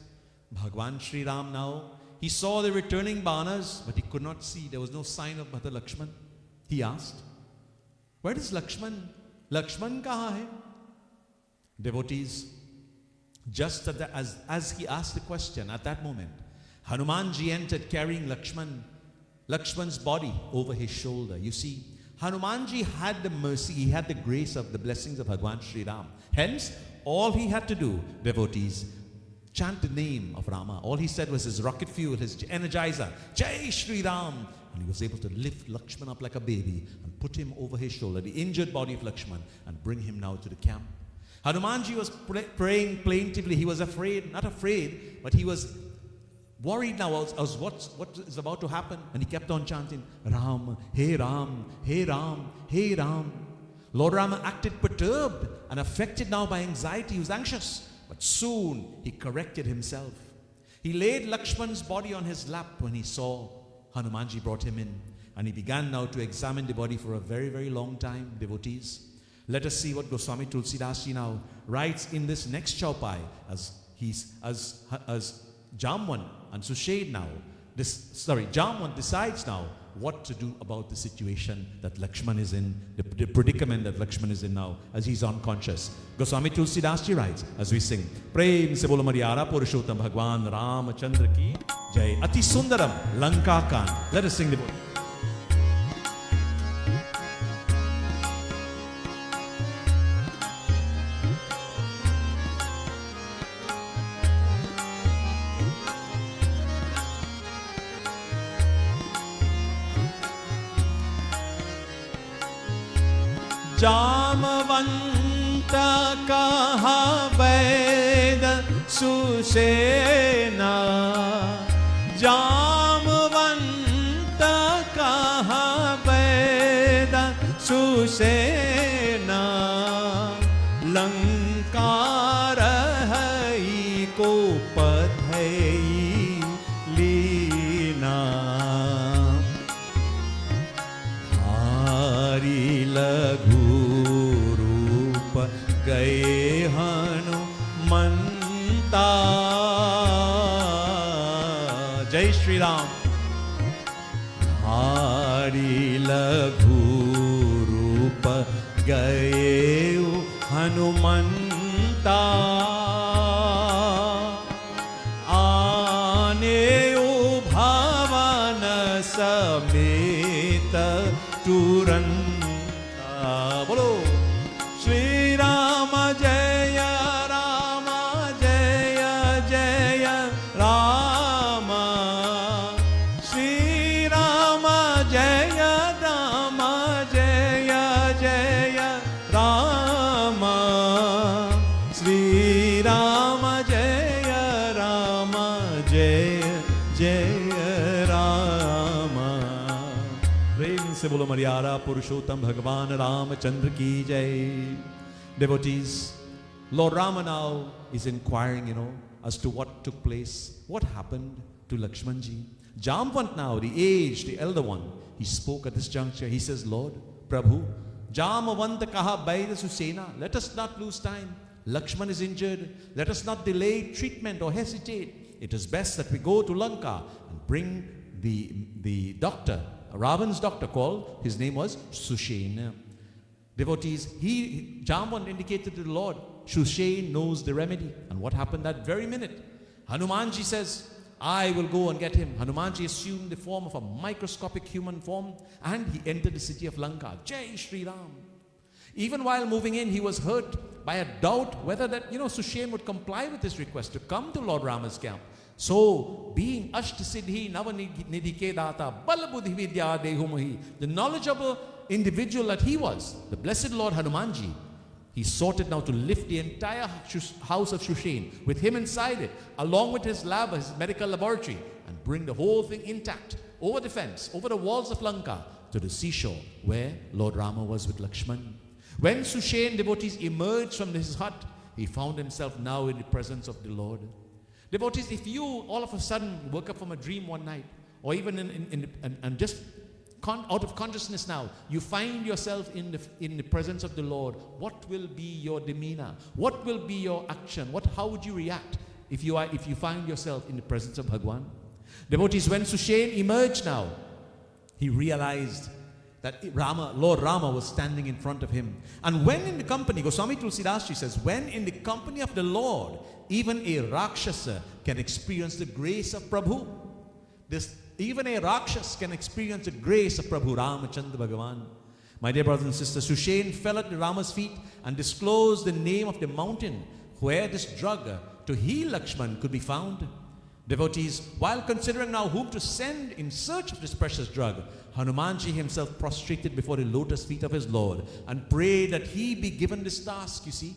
Bhagwan Sri Ram now, he saw the returning banas, but he could not see. There was no sign of Mother Lakshman. He asked, where is Lakshman? Lakshman kaha hai? Devotees, just as he asked the question, at that moment, Hanumanji entered carrying Lakshman's body over his shoulder. You see, Hanumanji had the mercy, he had the grace of the blessings of Bhagwan Sri Ram. Hence, all he had to do, devotees, chant the name of Rama. All he said was his rocket fuel, his energizer, Jai Shri Ram. And he was able to lift Lakshman up like a baby and put him over his shoulder, the injured body of Lakshman, and bring him now to the camp. Hanumanji was praying plaintively. He was afraid, not afraid, but he was worried now as what is about to happen. And he kept on chanting, Ram, Hey Ram, Hey Ram, Hey Ram. Lord Rama acted perturbed and affected now by anxiety. He was anxious. But soon he corrected himself. He laid Lakshman's body on his lap when he saw Hanumanji brought him in. And he began now to examine the body for a very, very long time, devotees. Let us see what Goswami Tulsidas ji now writes in this next chaupai as Jamwan and Sushade now. Jamwan decides now what to do about the situation that Lakshman is in, the predicament that Lakshman is in now, as he's unconscious. Goswami Tulsidas ji writes, as we sing, Prem se bolo Maryada Purushottam Bhagwan Ramachandra ki jai. Ati Sundaram Lanka Kan. Let us sing the book. Jamwant कहा वैद सुसेना जामवंत कहा वैद सुसेना लंकार हई को पथई लीना हारी लघु गए हनुमंता जय श्री राम हारी लघु रूप गए हनुमंता आने भवन समेत तुरंता बोलो श्री राम जय राम जय जय राम श्री राम जय राम जय जय राम श्री राम जय राम जय जय राम प्रेम से बोलो मर्यादा पुरुषोत्तम भगवान रामचंद्र की जय. Devotees, Lord Rama now is inquiring, as to what took place, what happened to Lakshmanji. Jamvant now, the aged, the elder one, he spoke at this juncture. He says, Lord, Prabhu, Jamavant kaha baida susena. Let us not lose time. Lakshman is injured. Let us not delay treatment or hesitate. It is best that we go to Lanka and bring the doctor, Ravan's doctor called, his name was Sushena. Devotees, Jamvan indicated to the Lord, Sushane knows the remedy. And what happened that very minute? Hanumanji says, I will go and get him. Hanumanji assumed the form of a microscopic human form and he entered the city of Lanka. Jai Shri Ram. Even while moving in, he was hurt by a doubt whether that, Sushane would comply with his request to come to Lord Rama's camp. So, being Ashtasiddhi Navanidhike Data, Balabuddhi Vidya Dehumahi, the knowledgeable individual that he was, the blessed Lord Hanumanji, he sorted now to lift the entire house of Shushan with him inside it, along with his lab, his medical laboratory, and bring the whole thing intact over the fence, over the walls of Lanka, to the seashore where Lord Rama was with Lakshman. When Shushan devotees emerged from his hut, he found himself now in the presence of the Lord. Devotees, if you all of a sudden woke up from a dream one night, or even and just out of consciousness now, you find yourself in the presence of the Lord, what will be your demeanor? What will be your action? How would you react if you find yourself in the presence of Bhagwan? Devotees, when Shushan emerged now, he realized that Lord Rama was standing in front of him. And when in the company, Goswami Tulsidas Ji says, when in the company of the Lord, even a Rakshasa can experience the grace of Prabhu. Even a Rakshas can experience the grace of Prabhu Ramachandra Bhagavan. My dear brothers and sisters, Shushan fell at Rama's feet and disclosed the name of the mountain where this drug to heal Lakshman could be found. Devotees, while considering now whom to send in search of this precious drug, Hanumanji himself prostrated before the lotus feet of his Lord and prayed that he be given this task, you see.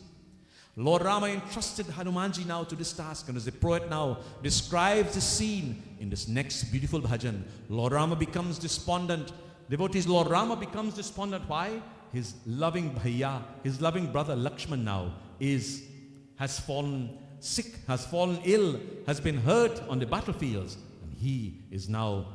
Lord Rama entrusted Hanumanji now to this task, and as the poet now describes the scene in this next beautiful bhajan, Lord Rama becomes despondent. Devotees, Lord Rama becomes despondent. Why? His loving bhaiya, his loving brother Lakshman now has fallen sick, has fallen ill, has been hurt on the battlefields, and he is now,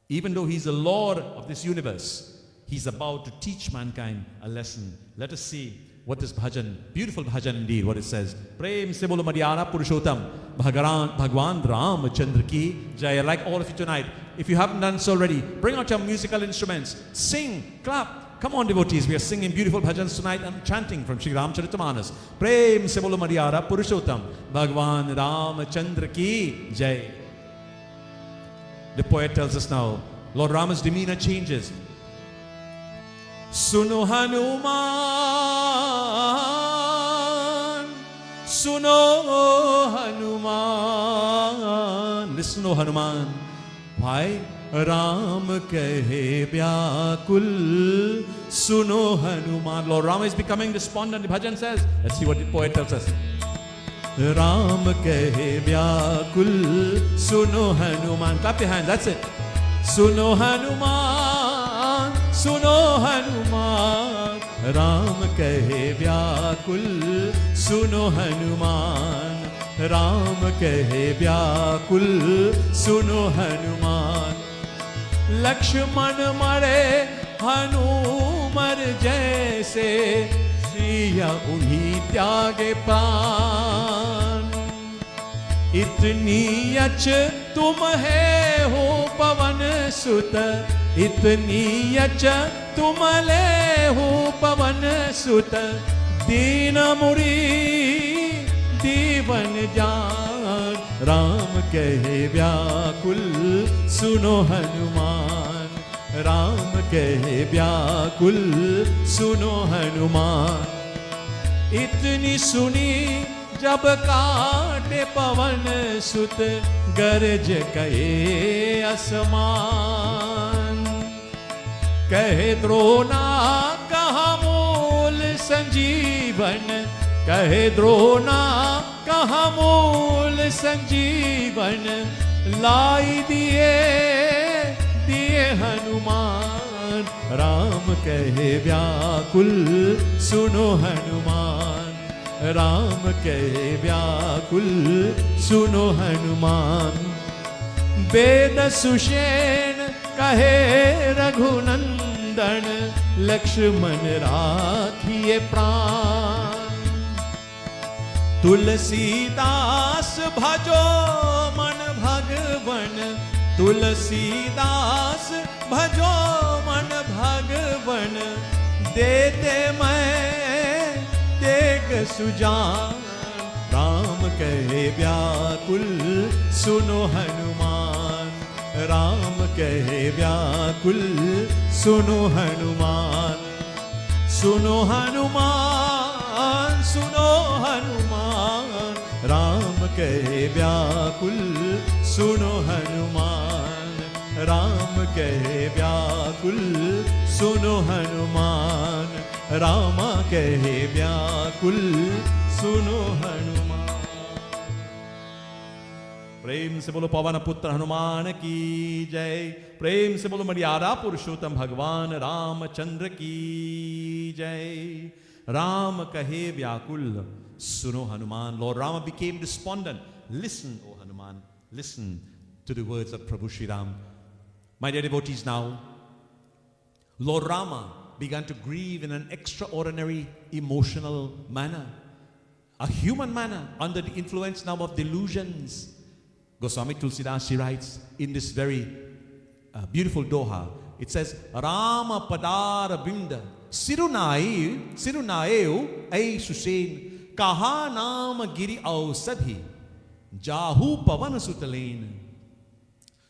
even though he's the Lord of this universe, he's about to teach mankind a lesson. Let us see what this bhajan, beautiful bhajan indeed, what it says. Prem se bolo Madhyana Purushottam Bhagwan Ramachandra ki Jai. I'd like all of you tonight, if you haven't done so already, bring out your musical instruments, sing, clap. Come on, devotees, we are singing beautiful bhajans tonight and chanting from Sri Ramcharitamanas. Prem se bolo Madhyana Purushottam Bhagwan Ramachandra ki Jai. The poet tells us now, Lord Rama's demeanor changes. Suno Hanuman, Suno Hanuman. Listen, O Hanuman. Why? Ram kahe vyakul, Suno Hanuman. Lord Rama is becoming despondent. The bhajan says, let's see what the poet tells us. Ram kahe vyakul, Suno Hanuman. Clap your hands, that's it. Suno Hanuman, Suno Hanuman, Ram kahe vyakul, Suno Hanuman, Ram kahe vyakul, Suno Hanuman. Lakshman mare Hanumar jaise, Siya unhi tyage pran. Itni ach tum hai ho pavan sut, Itni ach tum le ho pavan sut, Dina muri divan jaan, Ram kahe vyakul, Suno Hanuman, Ram kahe vyakul, Suno Hanuman. Itni suni जब काटे पवन सुत, गरज कहे आसमान. कहे द्रोणा कहा मूल संजीवन, कहे द्रोणा कहा मूल संजीवन. लाई दिए हनुमान, राम कहे व्याकुल, सुनो हनुमान. राम कहे व्याकुल, सुनो हनुमान. वेद सुषेण कहे रघुनंदन, लक्ष्मण राखिए प्राण. तुलसीदास भजो मन भगवन, तुलसीदास भजो मन भगवन. देते मैं तेग सुजान, राम कहे व्याकुल, सुनो हनुमान. राम कहे व्याकुल, सुनो हनुमान. सुनो हनुमान, सुनो हनुमान. राम कहे व्याकुल, सुनो हनुमान. राम कहे व्याकुल, सुनो हनुमान. राम कहे व्याकुल सुनो हनुमान। प्रेम से बोलो पवन पुत्र हनुमान की जय। प्रेम से बोलो मर्यादा पुरुषोत्तम भगवान रामचंद्र की जय। राम कहे व्याकुल सुनो Hanuman. Lord Rama became despondent. Listen, O Hanuman, listen to the words of Prabhu Shri Ram. My dear devotees, now Lord Rama began to grieve in an extraordinary emotional manner, a human manner, under the influence now of delusions. Goswami Tulsidas, he writes in this very beautiful doha, it says, Rama padara binda sirunaeu ay Sushen kaha naam giri ausadhi jahu pavan sutalain.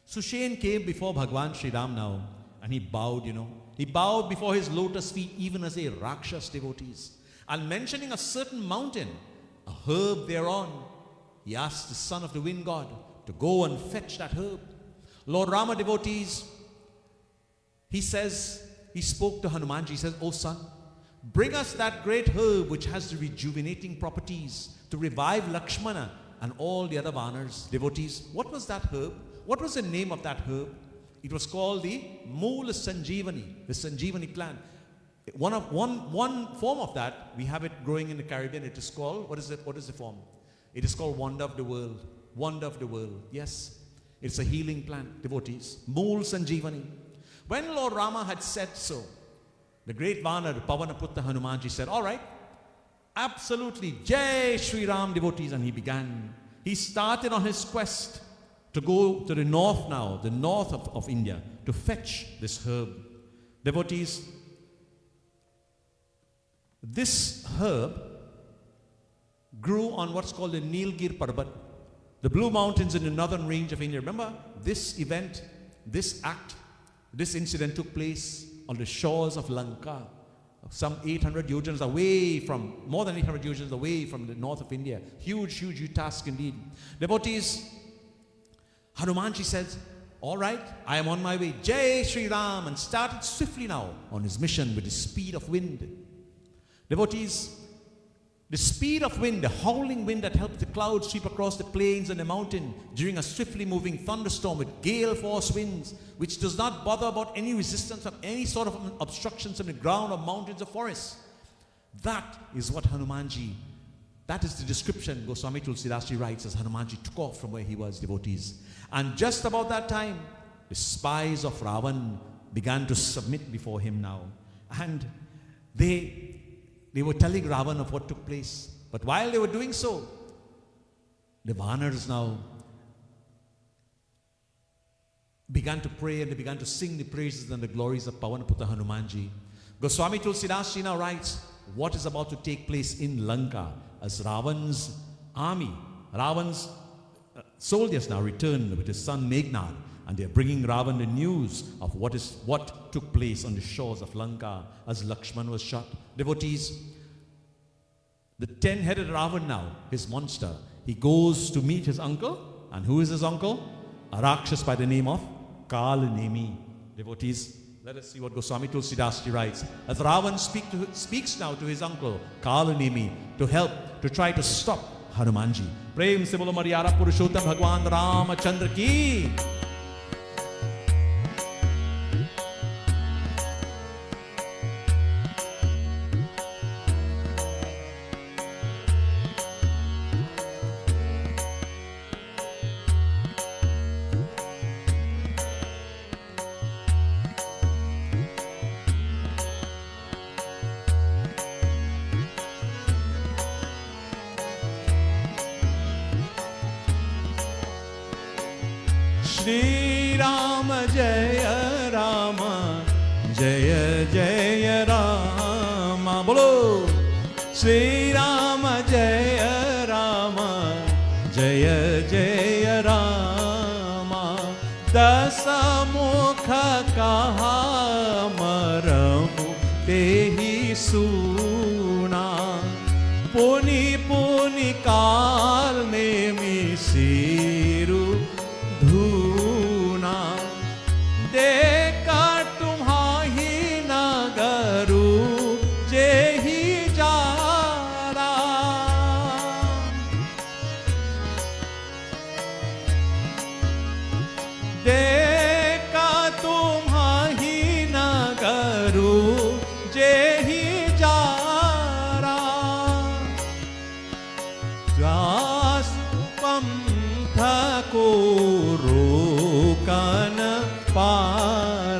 Sushen came before Bhagwan Sri Ram now, and he bowed, He bowed before his lotus feet even as a Rakshas devotees. And mentioning a certain mountain, a herb thereon, he asked the son of the wind god to go and fetch that herb. Lord Rama devotees, he spoke to Hanumanji, he says, O son, bring us that great herb which has the rejuvenating properties to revive Lakshmana and all the other Vanas. Devotees, what was that herb? What was the name of that herb? It was called the Moola Sanjeevani, the Sanjeevani plant. One form of that, we have it growing in the Caribbean. It is called, what is the form? It is called Wonder of the World. Wonder of the World. Yes, it's a healing plant, devotees. Mool Sanjeevani. When Lord Rama had said so, the great Vanar, Pavanaputta Hanumanji said, all right, absolutely, Jai Shri Ram, devotees. And he started on his quest to go to the north now, the north of India, to fetch this herb. Devotees, this herb grew on what's called the Nilgir Parbat, the Blue Mountains in the northern range of India. Remember, this event, this incident took place on the shores of Lanka, some 800 yojans away from, more than 800 yojans away from the north of India. Huge, huge task indeed. Devotees, Hanumanji says, all right, I am on my way. Jai Shri Ram, and started swiftly now on his mission with the speed of wind. Devotees, the speed of wind, the howling wind that helped the clouds sweep across the plains and the mountain during a swiftly moving thunderstorm with gale force winds, which does not bother about any resistance of any sort of obstructions on the ground or mountains or forests. That is what Hanumanji, that is the description Goswami Tulsidas writes as Hanumanji took off from where he was, devotees. And just about that time, the spies of Ravan began to submit before him now. And they were telling Ravan of what took place. But while they were doing so, the Vanars now began to pray and they began to sing the praises and the glories of Pavanaputta Hanumanji. Goswami Tulsidas now writes what is about to take place in Lanka as Ravan's army, Ravan's soldiers now return with his son Meghnad, and they are bringing Ravan the news of what took place on the shores of Lanka as Lakshman was shot. Devotees, the 10-headed Ravan now, his monster, he goes to meet his uncle. And who is his uncle? A Rakshas by the name of Kalanemi. Devotees, let us see what Goswami Tulsidas writes. As Ravan speaks now to his uncle Kalanemi to help, to try to stop Hanumanji. Prem se bolo Maryada Purushottam Bhagwan Ramachandra ki. Shri Rama Jaya Rama Jaya Jaya Rama. Bolo Shri Rama Jaya Rama Jaya Jaya Rama. Dasamukha kaha maramu tehi suna. Puni puni kal nemi siru धूना देखा तुम्हारी नगरू जे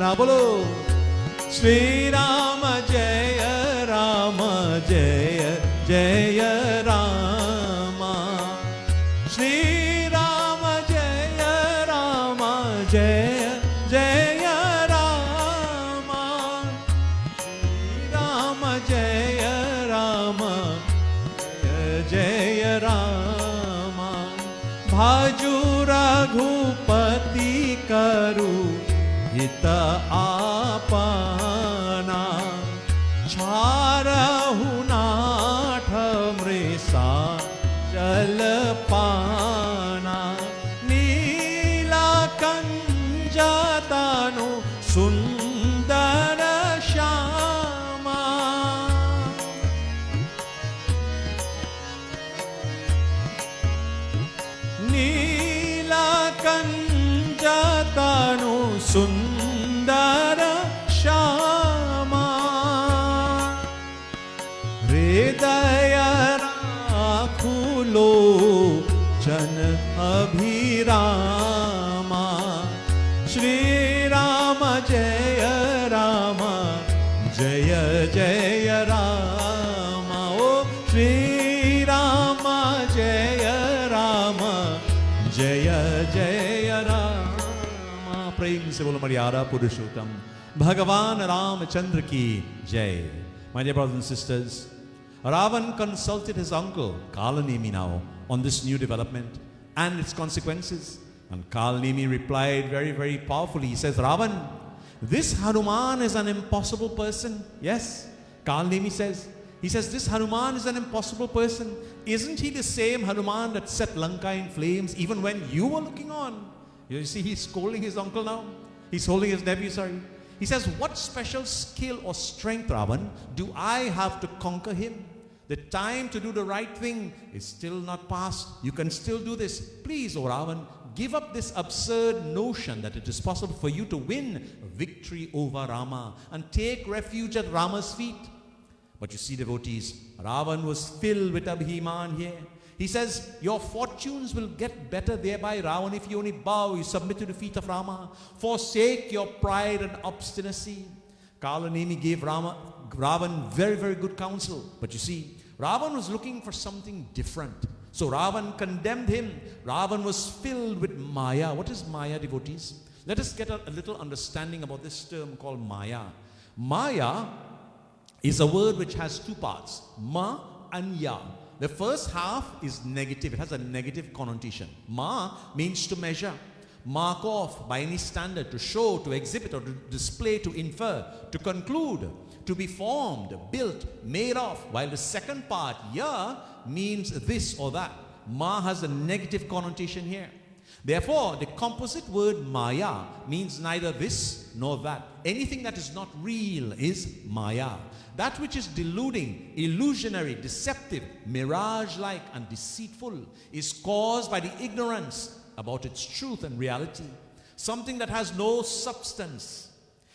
Krishna bolo. Shri Rama Jaya Rama Jaya Jaya Rama. Shri Rama Jaya Rama Jaya Jaya Rama. Shri Rama Jaya Rama Jaya Jaya Rama. Bhaju Raghupati Karu Hita apana Charahu natha mrisa jalpana Nila kanjatanu sundara shama Nila kanjatanu sundara shama hridaya rakhulo jan abhirama Shri Rama Jaya Rama Jaya Jaya Rama Oh Shri Rama Jaya Rama Jaya Jaya Rama Prem se bolo Maryada Purushottam Bhagavan Ramachandra ki Jai. My dear brothers and sisters, Ravan consulted his uncle Kalanemi now on this new development and its consequences. And Kalanemi replied very, very powerfully. He says, Ravan, this Hanuman is an impossible person. Yes, Kalanemi says. He says, this Hanuman is an impossible person. Isn't he the same Hanuman that set Lanka in flames even when you were looking on? You see, he's scolding his uncle now. He's holding his nephew, sorry. He says, what special skill or strength, Ravan, do I have to conquer him? The time to do the right thing is still not past. You can still do this. Please, O Ravan, give up this absurd notion that it is possible for you to win victory over Rama and take refuge at Rama's feet. But you see, devotees, Ravan was filled with Abhiman here. He says, your fortunes will get better thereby, Ravan, if you only bow, you submit to the feet of Rama. Forsake your pride and obstinacy. Kalanemi gave Ravan very, very good counsel. But you see, Ravan was looking for something different. So Ravan condemned him. Ravan was filled with Maya. What is Maya, devotees? Let us get a little understanding about this term called Maya. Maya is a word which has two parts, Ma and Ya. The first half is negative. It has a negative connotation. Ma means to measure, mark off by any standard, to show, to exhibit, or to display, to infer, to conclude, to be formed, built, made of. While the second part, Ya, means this or that. Ma has a negative connotation here. Therefore, the composite word Maya means neither this nor that. Anything that is not real is Maya. That which is deluding, illusionary, deceptive, mirage-like and deceitful is caused by the ignorance about its truth and reality. Something that has no substance.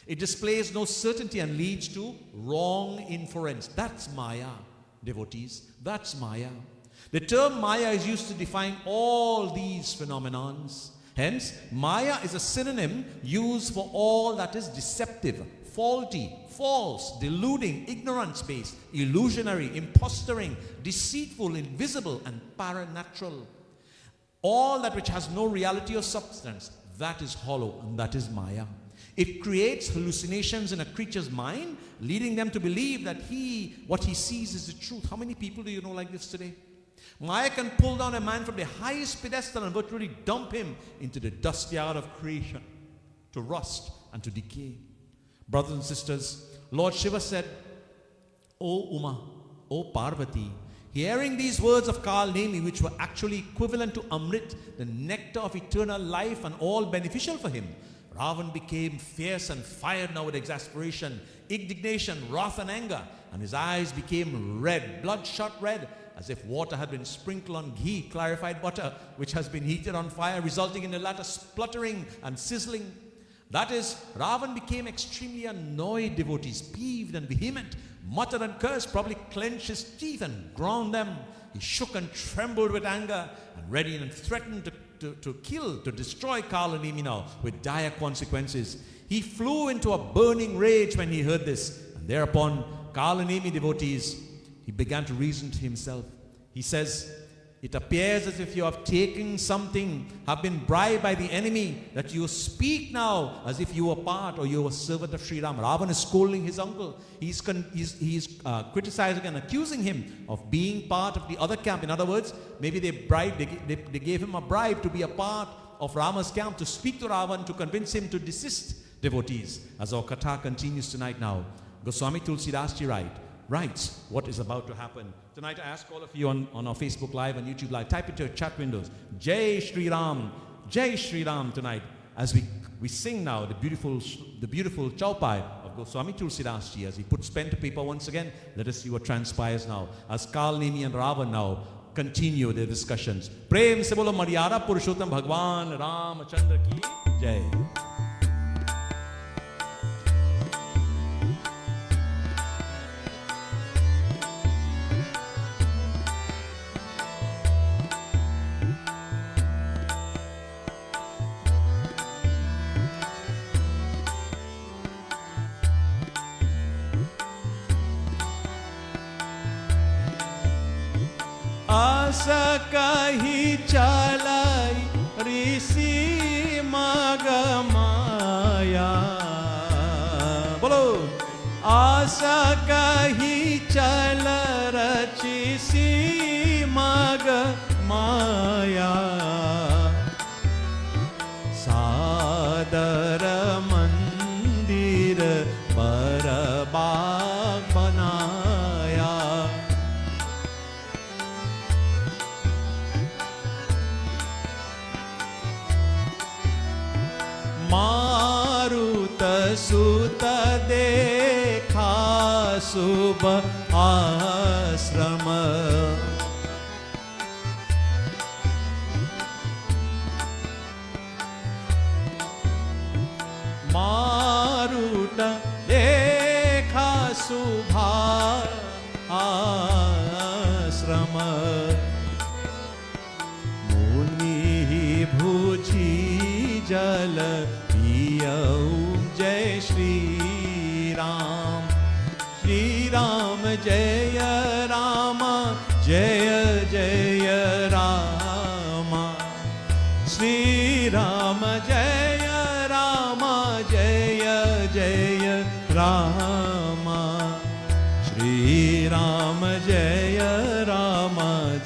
It displays no certainty and leads to wrong inference. That's Maya, devotees. That's Maya. The term Maya is used to define all these phenomenons. Hence, Maya is a synonym used for all that is deceptive, faulty, false, deluding, ignorance-based, illusionary, impostering, deceitful, invisible, and paranatural. All that which has no reality or substance, that is hollow, and that is Maya. It creates hallucinations in a creature's mind, leading them to believe that what he sees is the truth. How many people do you know like this today? Maya can pull down a man from the highest pedestal and virtually dump him into the dust yard of creation, to rust and to decay. Brothers and sisters, Lord Shiva said, O Uma, O Parvati, hearing these words of Kalanemi, which were actually equivalent to Amrit, the nectar of eternal life and all beneficial for him, Ravan became fierce and fired now with exasperation, indignation, wrath and anger, and his eyes became red, bloodshot red, as if water had been sprinkled on ghee, clarified butter, which has been heated on fire, resulting in the latter spluttering and sizzling. That is, Ravan became extremely annoyed, devotees, peeved and vehement, muttered and cursed, probably clenched his teeth and ground them. He shook and trembled with anger and ready and threatened to to destroy Kalanemi now with dire consequences. He flew into a burning rage when he heard this. And thereupon, Kalanemi, devotees, he began to reason to himself. He says, it appears as if you have taken something, have been bribed by the enemy, that you speak now as if you were part or you were a servant of Sri Ram. Ravan is scolding his uncle. He's criticizing and accusing him of being part of the other camp. In other words, maybe they gave him a bribe to be a part of Rama's camp, to speak to Ravan, to convince him to desist. Devotees, as our katha continues tonight now, Goswami Tulsidas Ji writes what is about to happen. Tonight I ask all of you on our Facebook Live and YouTube Live, type into your chat windows, Jai Shri Ram tonight, as we sing now the beautiful Chaupai of Goswami Tulsidas Ji. As he puts pen to paper once again, let us see what transpires now, as Kalanemi and Ravan now continue their discussions. Prem se bolo Maryada Purushottam Bhagwan Ramachandra ki Jai. कही चलाई ऋषि मग माया बोलो आशा कही चल रचिसी मग माया सादर मंदिर पर बाग बनाया मारुत सुत देखा शुभ आश्रम मारुत देखा शुभ आश्रम मुनि भुजी जल जय श्री राम जय राम जय जय राम श्री राम जय राम जय जय राम श्री राम जय राम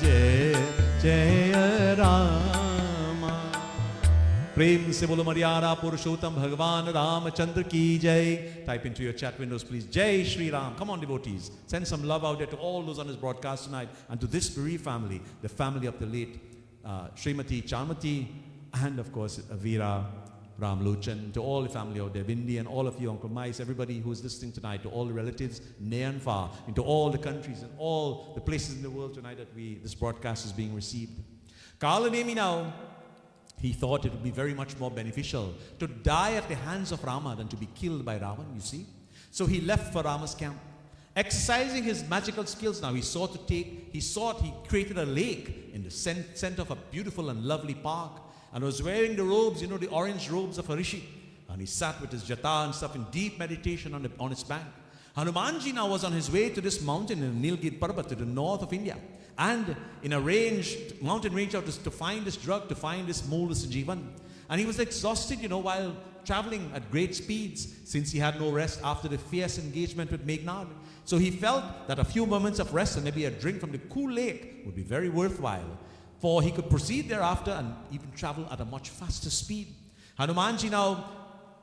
जय जय Ram. Prem se bolo Maryada Purushottam Bhagwan Ramachandra ki Jai. Type into your chat windows, please. Jai Shri Ram. Come on, devotees. Send some love out there to all those on this broadcast tonight and to this bereaved family, the family of the late Srimati Chamati, and of course Veera Ramlochan, to all the family out there, Vindi and all of you, Uncle Mice, everybody who is listening tonight, to all the relatives near and far, into all the countries and all the places in the world tonight that this broadcast is being received. Kalanemi now, he thought it would be very much more beneficial to die at the hands of Rama than to be killed by Ravan, you see. So he left for Rama's camp. Exercising his magical skills now, he created a lake in the center of a beautiful and lovely park, and was wearing the robes, the orange robes of a rishi. And he sat with his jata and stuff in deep meditation on its bank. Hanumanji now was on his way to this mountain in Nilgiri Parbat, to the north of India. And in a mountain range out to find this drug, to find this Mool Sanjeevan. And he was exhausted, while traveling at great speeds, since he had no rest after the fierce engagement with Meghnad. So he felt that a few moments of rest and maybe a drink from the cool lake would be very worthwhile, for he could proceed thereafter and even travel at a much faster speed. Hanumanji now,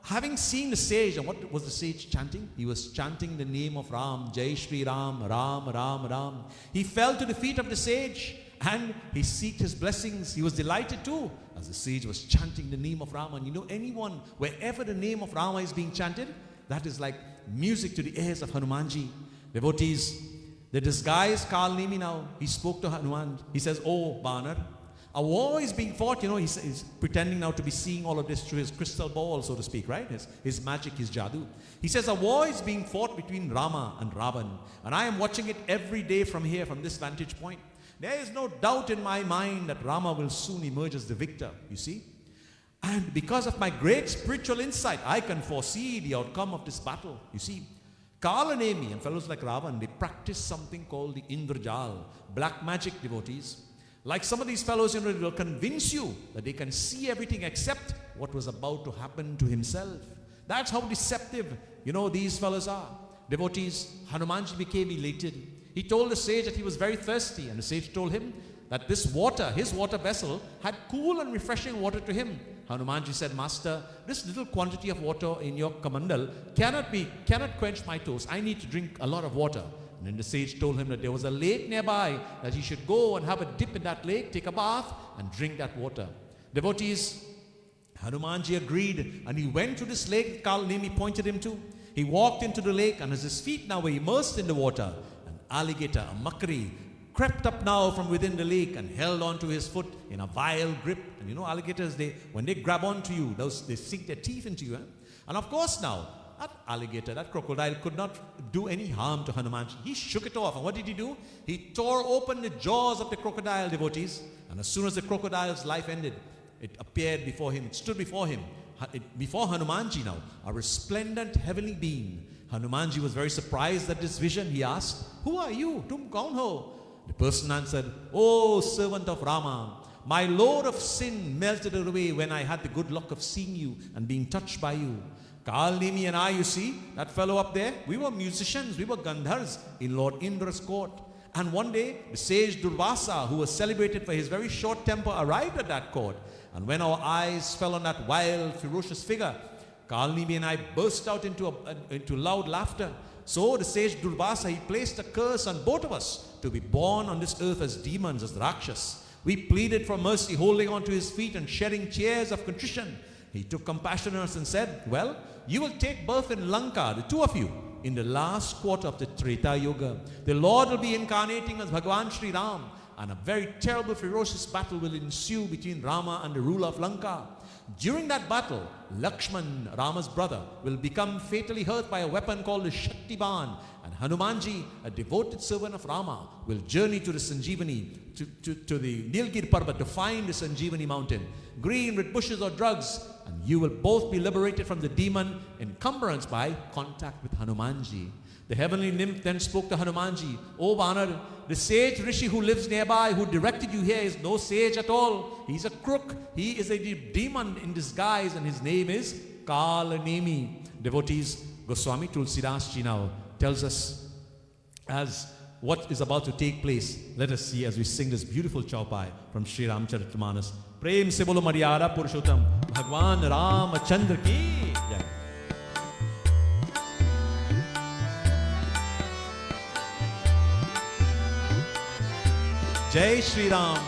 having seen the sage, and what was the sage chanting? He was chanting the name of Ram, Jai Shri Ram, Ram, Ram, Ram. He fell to the feet of the sage and he sought his blessings. He was delighted too, as the sage was chanting the name of Rama. And anyone, wherever the name of Rama is being chanted, that is like music to the ears of Hanumanji. Devotees, the disguised Kalanemi now, he spoke to Hanuman. He says, "Oh, Banar, a war is being fought," he's pretending now to be seeing all of this through his crystal ball, so to speak, right? His magic, his jadoo. He says, "A war is being fought between Rama and Ravan, and I am watching it every day from here, from this vantage point. There is no doubt in my mind that Rama will soon emerge as the victor, you see. And because of my great spiritual insight, I can foresee the outcome of this battle, you see. Kalanemi and fellows like Ravan, they practice something called the Indrajal, black magic, devotees. Like some of these fellows, they will convince you that they can see everything except what was about to happen to himself. That's how deceptive, these fellows are. Devotees, Hanumanji became elated. He told the sage that he was very thirsty, and the sage told him that this water, his water vessel, had cool and refreshing water to him. Hanumanji said, Master, this little quantity of water in your kamandal cannot quench my thirst. I need to drink a lot of water. And then the sage told him that there was a lake nearby, that he should go and have a dip in that lake, take a bath, and drink that water. Devotees, Hanumanji agreed, and he went to this lake that Kalanemi pointed him to. He walked into the lake, and as his feet now were immersed in the water, an alligator, a makri, crept up now from within the lake and held onto his foot in a vile grip. And alligators, when they grab onto you, they sink their teeth into you. And of course now, that alligator, that crocodile could not do any harm to Hanumanji. He shook it off. And what did he do? He tore open the jaws of the crocodile, devotees. And as soon as the crocodile's life ended, it appeared before him. It stood before him. Before Hanumanji now, a resplendent heavenly being. Hanumanji was very surprised at this vision. He asked, "Who are you? Tum kaun ho?" The person answered, "Oh, servant of Rama, my load of sin melted away when I had the good luck of seeing you and being touched by you. Kalanemi and I, you see, that fellow up there, we were musicians, we were Gandhars in Lord Indra's court. And one day, the sage Durvasa, who was celebrated for his very short temper, arrived at that court. And when our eyes fell on that wild, ferocious figure, Kalanemi and I burst out into loud laughter. So the sage Durvasa, he placed a curse on both of us to be born on this earth as demons, as Rakshas. We pleaded for mercy, holding on to his feet and shedding tears of contrition. He took compassion on us and said, well, you will take birth in Lanka, the two of you, in the last quarter of the Treta Yuga. The Lord will be incarnating as Bhagavan Sri Ram, and a very terrible, ferocious battle will ensue between Rama and the ruler of Lanka. During that battle, Lakshman, Rama's brother, will become fatally hurt by a weapon called the Shaktiban, and Hanumanji, a devoted servant of Rama, will journey to the Sanjeevani, to the Nilgiri Parbat, to find the Sanjeevani mountain, green with bushes or drugs, and you will both be liberated from the demon encumbrance by contact with Hanumanji. The heavenly nymph then spoke to Hanumanji, "O Vanar, the sage Rishi who lives nearby, who directed you here, is no sage at all. He's a crook. He is a demon in disguise, and his name is Kalanemi." Devotees, Goswami Tulsidas Ji now tells us as what is about to take place. Let us see as we sing this beautiful chaupai from Sri Ramcharitmanas. Prem se bolo Maryada Purushottam Bhagwan Ramachandra ki jai. Jai Shri Ram.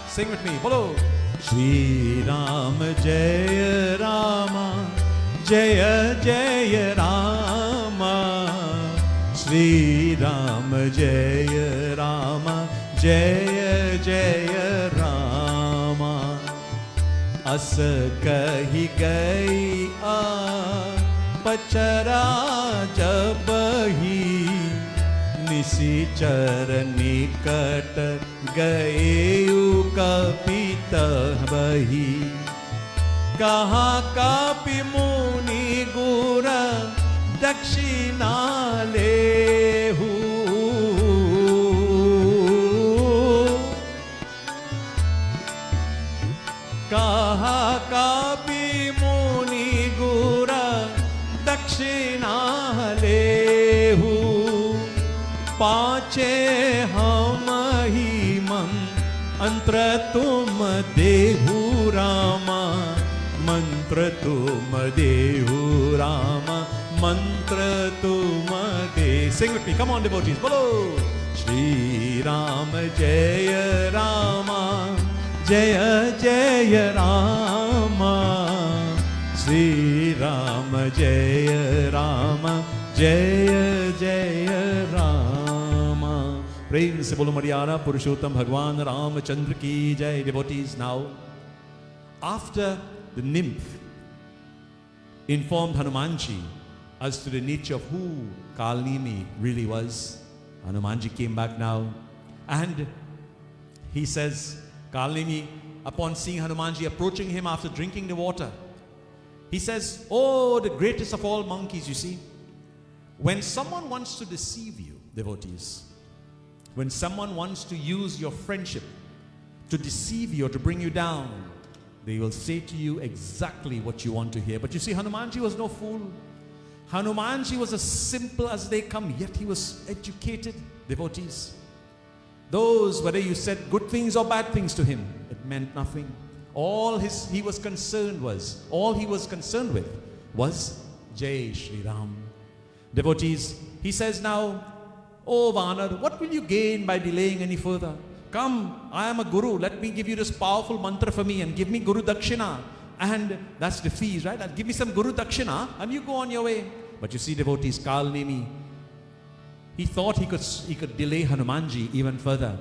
Sing with me, bolo. Shri Ram Jaya Rama, Jaya Jaya Rama. Shri Ram Jaya Rama, Jaya Jaya Rama. As kahi gai pachara jabahi, निशिचर निकट गए कपित बही. कहा कपि मुनि गुर दक्षिणा लेहु. कहा कपि मुनि गुर दक्षिणा लेहु. पाचे हम ही मंत्र तुम देहु रामा. मंत्र तुम देहु रामा. मंत्र तुम दे. Sing with me, come on devotees, bolo. Shri Ram Jaya Rama, Jaya Jaya Rama. Shri Ram Jaya Rama, Jaya Jaya Rama. Prem se bolo Maryada Purushottam Bhagwan Ramachandra ki jai. Devotees, now after the nymph informed Hanumanji as to the nature of who Kalnemi really was. Hanumanji came back now and he says, Kalnemi, upon seeing Hanumanji approaching him after drinking the water, he says, oh, the greatest of all monkeys, you see. When someone wants to deceive you, devotees, when someone wants to use your friendship to deceive you or to bring you down, they will say to you exactly what you want to hear. But you see, Hanumanji was no fool. Hanumanji was as simple as they come, yet he was educated, devotees. Those, whether you said good things or bad things to him, it meant nothing. All he was concerned with was Jai Shri Ram. Devotees, he says now, oh Vanar, what will you gain by delaying any further? Come, I am a guru. Let me give you this powerful mantra for me and give me Guru Dakshina. And that's the fees, right? And give me some Guru Dakshina and you go on your way. But you see, devotees, Kalnemi, he thought he could delay Hanumanji even further.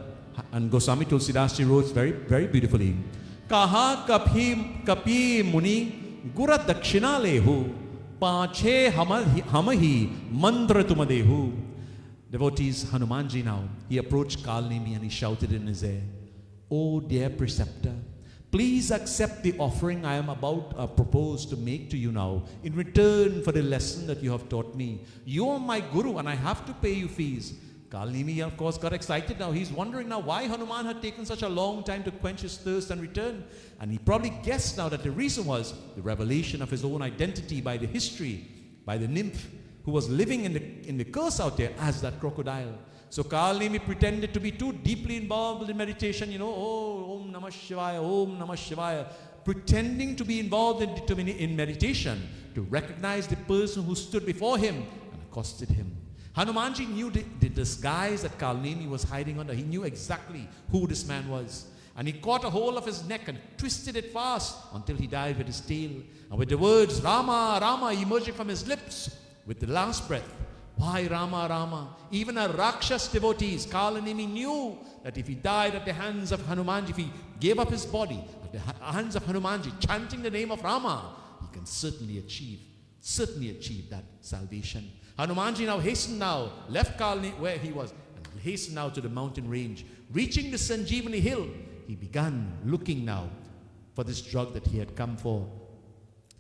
And Goswami Tulsidas Ji wrote very, very beautifully, Kaha kapi muni gura dakshina lehu pache hamahi mandra tumadehu. Devotees, Hanumanji now, he approached Kalnemi and he shouted in his ear, oh dear preceptor, please accept the offering I am about propose to make to you now in return for the lesson that you have taught me. You are my guru and I have to pay you fees. Kalnemi, of course, got excited now. He's wondering now why Hanuman had taken such a long time to quench his thirst and return. And he probably guessed now that the reason was the revelation of his own identity by the history, by the nymph who was living in the curse out there as that crocodile. So Kalnemi pretended to be too deeply involved in meditation, oh, Om Namah Shivaya, Om Namah Shivaya, pretending to be involved in meditation to recognize the person who stood before him and accosted him. Hanumanji knew the disguise that Kalnemi was hiding under. He knew exactly who this man was. And he caught a hold of his neck and twisted it fast until he died with his tail. And with the words Rama, Rama emerging from his lips with the last breath, why Rama, Rama? Even a Rakshas devotees, Kalnemi knew that if he died at the hands of Hanumanji, if he gave up his body at the hands of Hanumanji, chanting the name of Rama, he can certainly achieve that salvation. Hanumanji left Kalnemi where he was, and hastened now to the mountain range. Reaching the Sanjeevani hill, he began looking now for this drug that he had come for.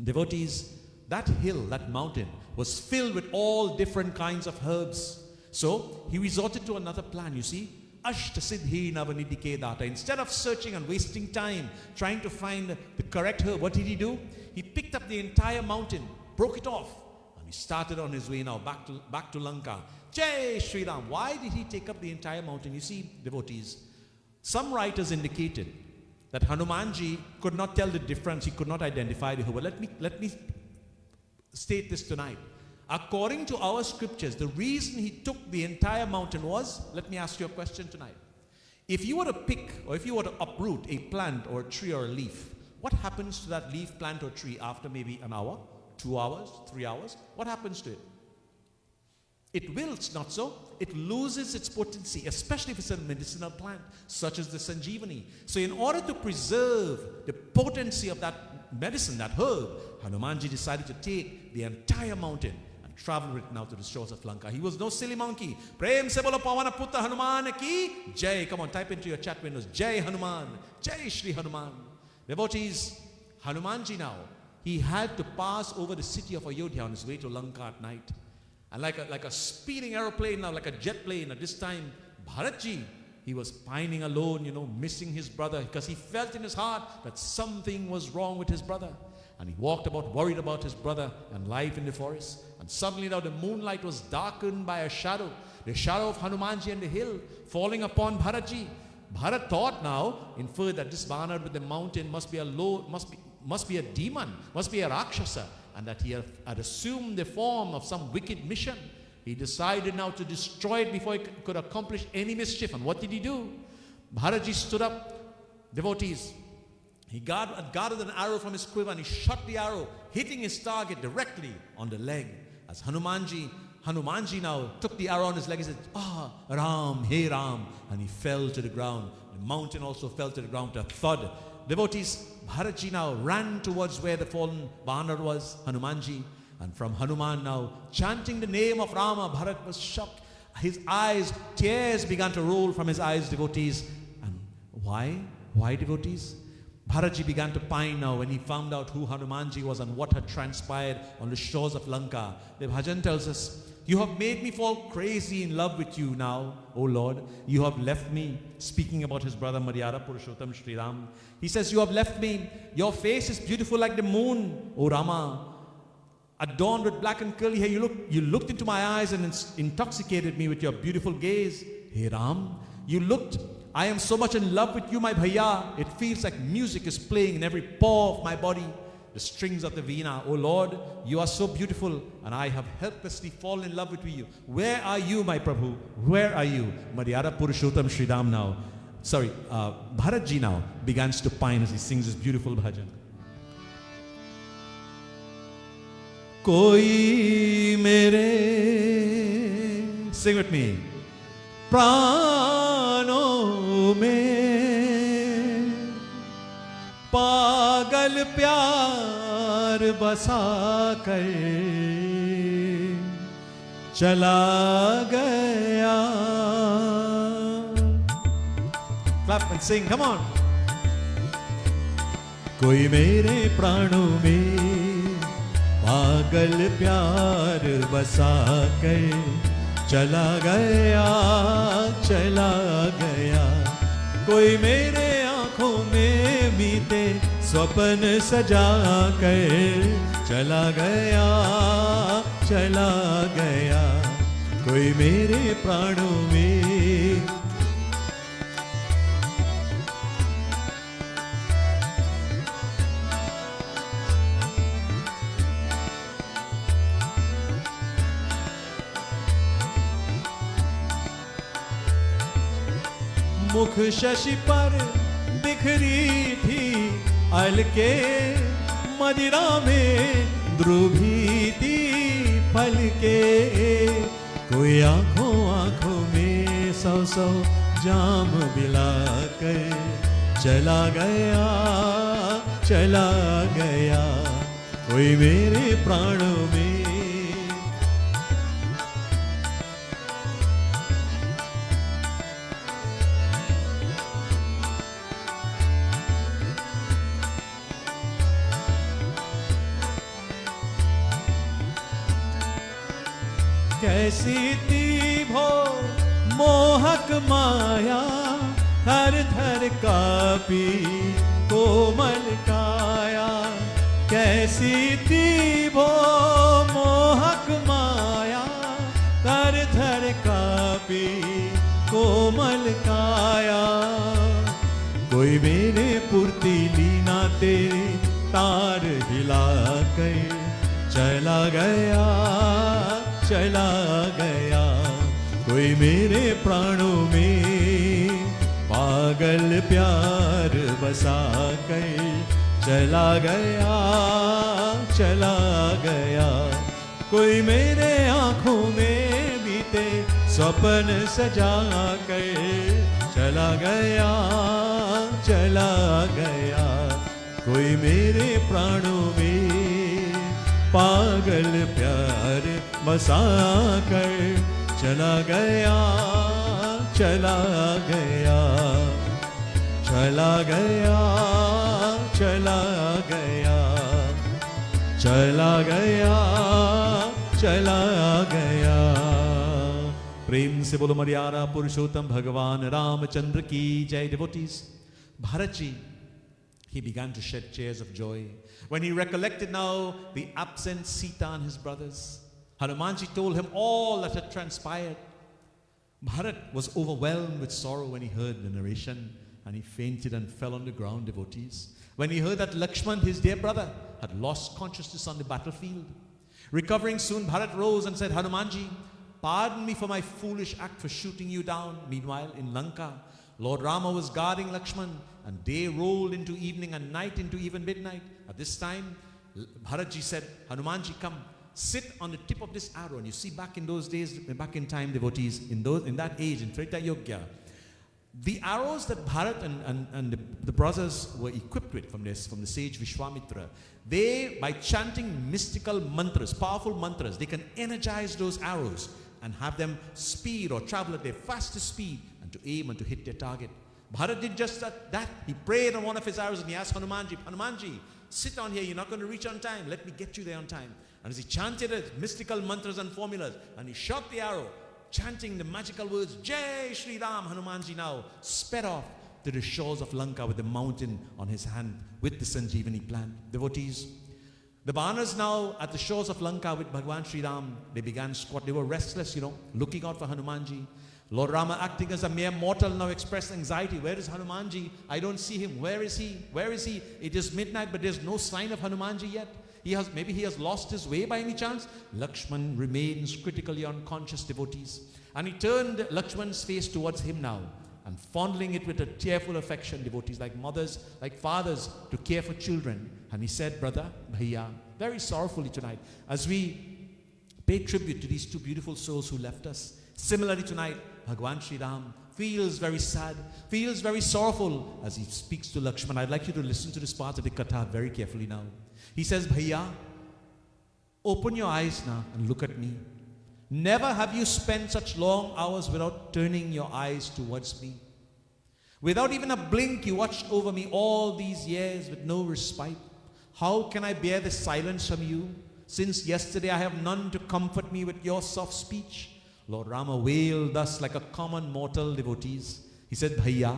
Devotees, that hill, that mountain, was filled with all different kinds of herbs. So he resorted to another plan, you see. Ashta Siddhi Navanidike Data. Instead of searching and wasting time trying to find the correct herb, what did he do? He picked up the entire mountain, broke it off, and he started on his way now back to Lanka. Jai Shri Ram. Why did he take up the entire mountain? You see, devotees, some writers indicated that Hanumanji could not tell the difference. He could not identify the herb. But let me state this tonight. According to our scriptures, the reason he took the entire mountain was, let me ask you a question tonight. If you were to pick or if you were to uproot a plant or a tree or a leaf, what happens to that leaf, plant or tree after maybe an hour, 2 hours, 3 hours? What happens to it? It wilts, not so? It loses its potency, especially if it's a medicinal plant, such as the Sanjeevani. So in order to preserve the potency of that medicine, that herb, Hanumanji decided to take the entire mountain and travel with it now to the shores of Lanka. He was no silly monkey. Prem se bolo Pavana Putta Hanuman ki Jai. Come on, type into your chat windows. Jai Hanuman. Jai Shri Hanuman. Devotees, Hanumanji now, he had to pass over the city of Ayodhya on his way to Lanka at night. And like a speeding aeroplane now, like a jet plane at this time, Bharatji, he was pining alone, missing his brother, because he felt in his heart that something was wrong with his brother. And he walked about, worried about his brother and life in the forest. And suddenly now the moonlight was darkened by a shadow, the shadow of Hanumanji and the hill falling upon Bharatji. Bharat thought now, inferred that this Vanar with the mountain must be a demon, must be a Rakshasa, and that he had assumed the form of some wicked mission. He decided now to destroy it before he could accomplish any mischief. And what did he do? Bharatji stood up, devotees. He guarded an arrow from his quiver and he shot the arrow, hitting his target directly on the leg. As Hanumanji now took the arrow on his leg, he said, Ram, hey Ram, and he fell to the ground. The mountain also fell to the ground with a thud. devotees, Bharatji now ran towards where the fallen Vanar was, Hanumanji. And from Hanuman now, chanting the name of Rama, Bharat was shocked. His eyes, tears began to roll from his eyes, devotees. And why? Why, devotees? Bharatji began to pine now when he found out who Hanumanji was and what had transpired on the shores of Lanka. The bhajan tells us, you have made me fall crazy in love with you now, O Lord. You have left me. Speaking about his brother Maryada Purushottam Shri Ram. He says, you have left me. Your face is beautiful like the moon, O Rama. Adorned with black and curly hair, you looked into my eyes and intoxicated me with your beautiful gaze. Hey Ram, I am so much in love with you, my bhaiya. It feels like music is playing in every pore of my body. The strings of the veena. Oh Lord, you are so beautiful and I have helplessly fallen in love with you. Where are you, my Prabhu? Where are you? Maryada Purushottam Shri Ram now. Bharatji now begins to pine as he sings this beautiful bhajan. Koi mere, Sing with me. प्राणों में पागल प्यार बसा कर चला गया. Clap and sing, come on. कोई मेरे प्राणों में पागल प्यार बसा कर चला गया, चला गया. कोई मेरे आंखों में बीते स्वप्न सजा कर चला गया, चला गया. कोई मेरे प्राणों में मुख शशि पर बिखरी थी अलके मदिरा में ध्रुवी थी पलके. कोई आंखों आंखों में सौ सौ जाम मिलाकर चला गया, चला गया. कोई मेरे प्राणों में कैसी थी भो मोहक माया, थर थर कापी कोमल काया. कैसी थी भो मोहक माया, थर थर कापी कोमल काया. कोई मेरे पुरती लीना तेरे तार हिला कर चला गया, चला गया. कोई मेरे प्राणों में पागल प्यार बसा कर चला गया, चला गया. कोई मेरे आंखों में बीते स्वप्न सजा कर चला गया, चला गया. कोई मेरे प्राणों में पागल प्यार बसा कर चला गया, चला गया, चला गया, चला गया, चला गया, चला गया. प्रेम से बोलो मर्यादा पुरुषोत्तम भगवान रामचंद्र की जय. Devotees, Bharatji, he began to shed tears of joy when he recollected now the absent Sita and his brothers. Hanumanji told him all that had transpired. Bharat was overwhelmed with sorrow when he heard the narration, and he fainted and fell on the ground, devotees, when he heard that Lakshman, his dear brother, had lost consciousness on the battlefield. Recovering soon, Bharat rose and said, Hanumanji, pardon me for my foolish act for shooting you down. Meanwhile, in Lanka, Lord Rama was guarding Lakshman, and day rolled into evening and night into even midnight. At this time, Bharatji said, Hanumanji, come, sit on the tip of this arrow. And you see, back in those days, back in time, devotees, in that age, in Treta Yogya, The arrows that Bharat and the brothers were equipped with from the sage Vishwamitra, they, by chanting mystical mantras, powerful mantras, they can energize those arrows and have them speed or travel at their fastest speed and to aim and to hit their target. Bharat did just that. He prayed on one of his arrows and he asked Hanumanji, Hanumanji, sit on here, you're not going to reach on time. Let me get you there on time. And as he chanted it, mystical mantras and formulas, and he shot the arrow, chanting the magical words, Jai Shri Ram, Hanumanji now sped off to the shores of Lanka with the mountain on his hand with the Sanjeevani plant. Devotees, the Vanas now at the shores of Lanka with Bhagwan Shri Ram, they began squat. They were restless, looking out for Hanumanji. Lord Rama, acting as a mere mortal, now expressed anxiety. Where is Hanumanji? I don't see him. Where is he? Where is he? It is midnight, but there's no sign of Hanumanji yet. Maybe he has lost his way by any chance. Lakshman remains critically unconscious, devotees. And he turned Lakshman's face towards him now, and fondling it with a tearful affection, devotees, like mothers, like fathers, to care for children. And he said, brother, Bhaiya, very sorrowfully tonight, as we pay tribute to these two beautiful souls who left us, similarly tonight, Bhagwan Shri Ram feels very sad, feels very sorrowful as he speaks to Lakshman. I'd like you to listen to this part of the Katha very carefully now. He says, Bhaiya, open your eyes now and look at me. Never have you spent such long hours without turning your eyes towards me. Without even a blink, you watched over me all these years with no respite. How can I bear the silence from you? Since yesterday I have none to comfort me with your soft speech. Lord Rama wailed thus like a common mortal, devotees. He said, Bhaiya,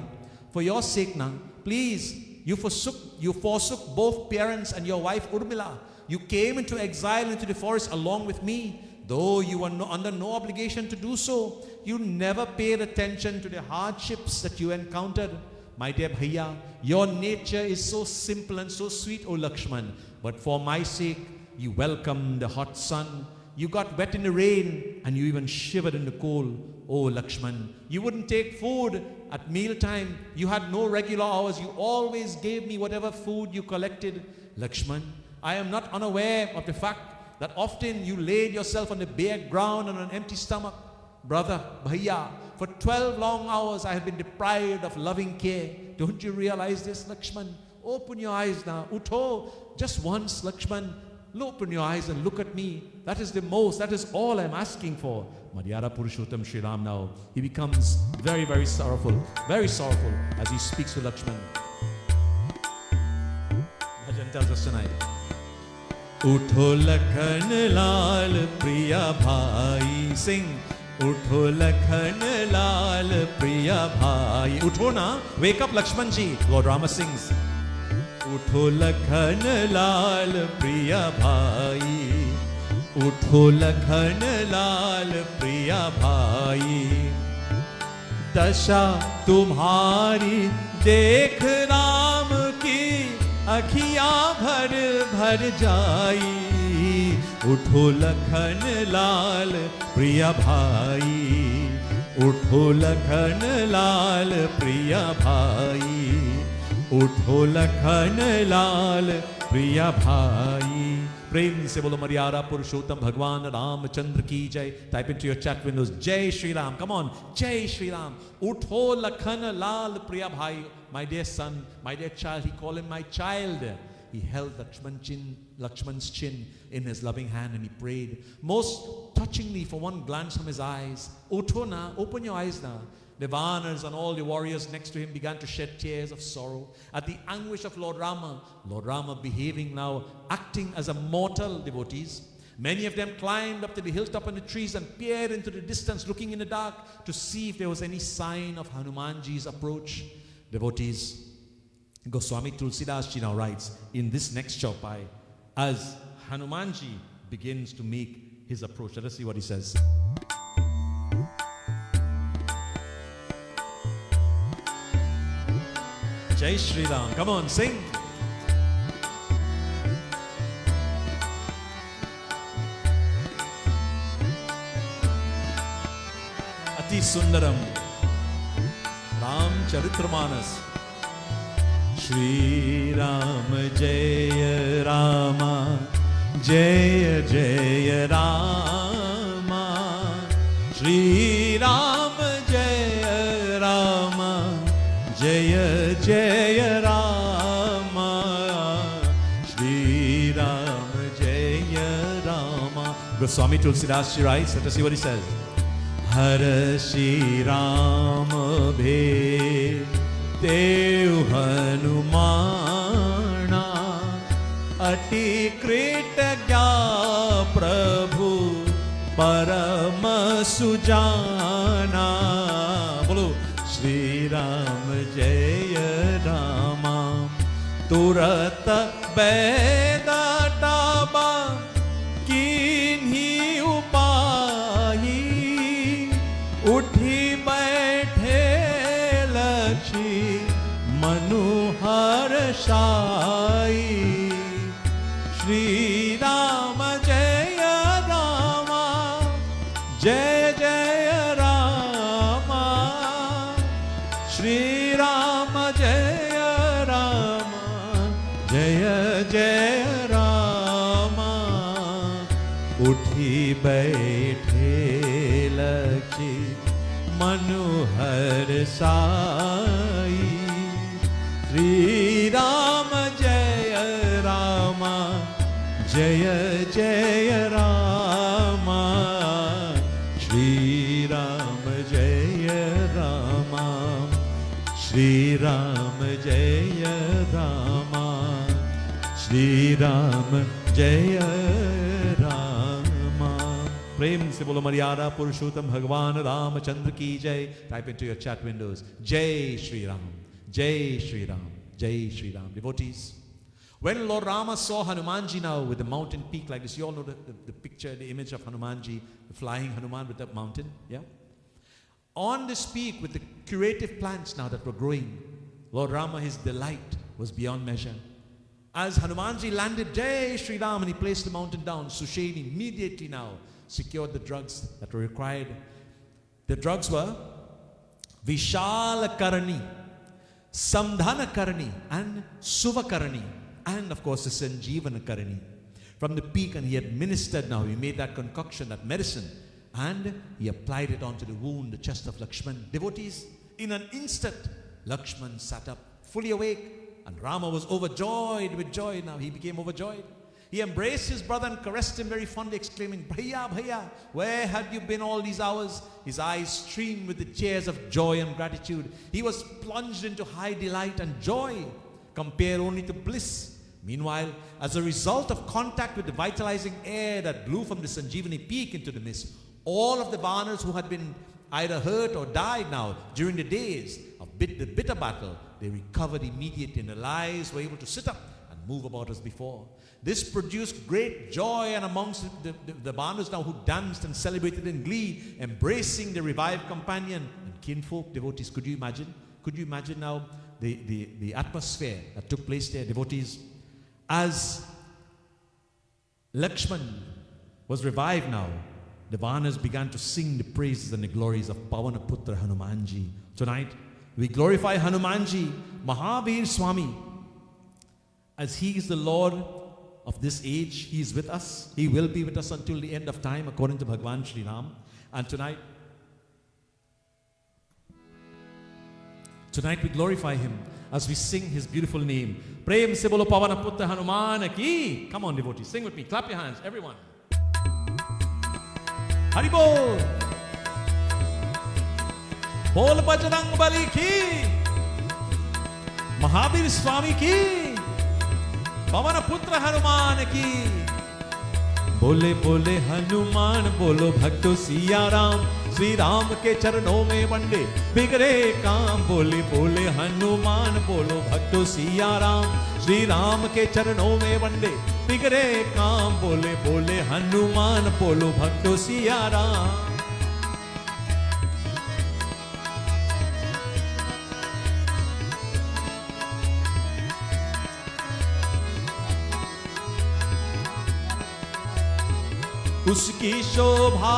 for your sake now, please, you forsook both parents and your wife Urmila. You came into exile into the forest along with me. Though you were under no obligation to do so, you never paid attention to the hardships that you encountered. My dear Bhaiya, your nature is so simple and so sweet, O Lakshman. But for my sake, you welcomed the hot sun. You got wet in the rain and you even shivered in the cold. Oh Lakshman, you wouldn't take food at mealtime. You had no regular hours. You always gave me whatever food you collected. Lakshman, I am not unaware of the fact that often you laid yourself on the bare ground on an empty stomach. Brother, Bhaiya, for 12 long hours I have been deprived of loving care. Don't you realize this, Lakshman? Open your eyes now. Utho, just once, Lakshman. Open your eyes and look at me. That is all I'm asking for. Madhyara Purushottam Shri Ram now, he becomes very, very sorrowful as he speaks to Lakshman. Bhajan tells us tonight. उठो लखन लाल प्रिया भाई sing उठो लखन लाल प्रिया भाई Utho na, wake up Lakshman ji. Lord Rama sings. उठो लखन लाल प्रिया भाई उठो लखन लाल प्रिया भाई दशा तुम्हारी देख राम की अखियां भर भर जाई उठो लखन लाल प्रिया भाई उठो लखन लाल प्रिया भाई उठो लखन लाल प्रिया भाई प्रेम से बोलो मर्यादा पुरुषोत्तम भगवान रामचंद्र की जय. Type into your chat windows, Jai Shri Ram. Come on, Jai Shri Ram. Utho lakhan lal priya bhai. My dear son, my dear child, he called him my child. He held Lakshman's chin in his loving hand and he prayed most touchingly for one glance from his eyes. Utho na, open your eyes now. The Vanas and all the warriors next to him began to shed tears of sorrow at the anguish of Lord Rama. Lord Rama behaving now, acting as a mortal, devotees. Many of them climbed up to the hilltop and the trees and peered into the distance, looking in the dark to see if there was any sign of Hanumanji's approach. Devotees, Goswami Tulsidas Ji now writes in this next chaupai, as Hanumanji begins to make his approach. Let us see what he says. Jai Shri Ram. Come on, sing. Ati Sundaram. Ram Charitramanas. Shri Ram Jaya Rama Jaya Jaya Rama Shri Ram Jaya Rama जय Ram Shri Ram Jaya Rama. Goswami Tulsidas Ji writes, let us see what he says. Har Shri Ram bhe Dev Hanumana Ati Kritagya Prabhu Param Sujana. Bolo Shri Ram Jaya Rama. Turat Veda Taba Kinhi Upayi Uthi Baithe Lakshi Manuhar Shai. Shri Rama Jaya Rama Jaya Jaya Rama. Shri Rama Jaya Rama Jaya Jaya Rama. Uthi baithe lakshi Manuhar Sai. Shri Rama Jaya Rama Jaya Jaya Rama. Shri Rama Jaya Rama Shri Rama Jaya Rama Shri Rama Jaya Rama. Prem se bolo Maryada Purushottam Bhagwan Ramachandra ki jai. Type into your chat windows. Jai Shri Ram. Jai Shri Ram. Jai Shri Ram. Devotees, when Lord Rama saw Hanumanji now with the mountain peak like this, you all know the picture, the image of Hanumanji, the flying Hanuman with the mountain, yeah? On this peak with the curative plants now that were growing, Lord Rama, his delight was beyond measure. As Hanumanji landed, Jai Shri Ram, and he placed the mountain down, Susheni immediately now secured the drugs that were required. The drugs were Vishala Karani, Samdhana Karani, and Suva Karani, and of course the Sanjeevana Karani. From the peak, and he administered now, he made that concoction, that medicine, and he applied it onto the wound, the chest of Lakshman. Devotees, in an instant, Lakshman sat up, fully awake, and Rama was overjoyed with joy now. He became overjoyed. He embraced his brother and caressed him very fondly, exclaiming, Bhaiya, Bhaiya, where have you been all these hours? His eyes streamed with the tears of joy and gratitude. He was plunged into high delight and joy, compared only to bliss. Meanwhile, as a result of contact with the vitalizing air that blew from the Sanjeevani peak into the mist, all of the Vanas who had been either hurt or died now during the days of the bitter battle, they recovered immediately, and their lives were able to sit up and move about as before. This produced great joy and amongst the Vanas now who danced and celebrated in glee, embracing the revived companion and kinfolk. Devotees, could you imagine? Could you imagine now the atmosphere that took place there, devotees? As Lakshman was revived now, the Vanas began to sing the praises and the glories of Pavanaputra Hanumanji. Tonight, we glorify Hanumanji, Mahavir Swami, as he is the Lord of this age. He is with us. He will be with us until the end of time, according to Bhagwan Shri Ram. And tonight we glorify him as we sing his beautiful name. Prem se bolo Pavanaputra Hanuman ki. Come on, devotees, sing with me. Clap your hands, everyone. Haribol. Bol Bajrang Bali ki. Mahavir Swami ki. Pavanaputra Hanuman ki. बोले बोले हनुमान बोलो भक्तो सिया राम श्री राम के चरणों में वंदे बिगड़े काम बोले बोले हनुमान बोलो भक्तो सिया राम श्री राम के चरणों में वंदे बिगड़े काम बोले बोले हनुमान बोलो भक्तो सिया राम उसकी शोभा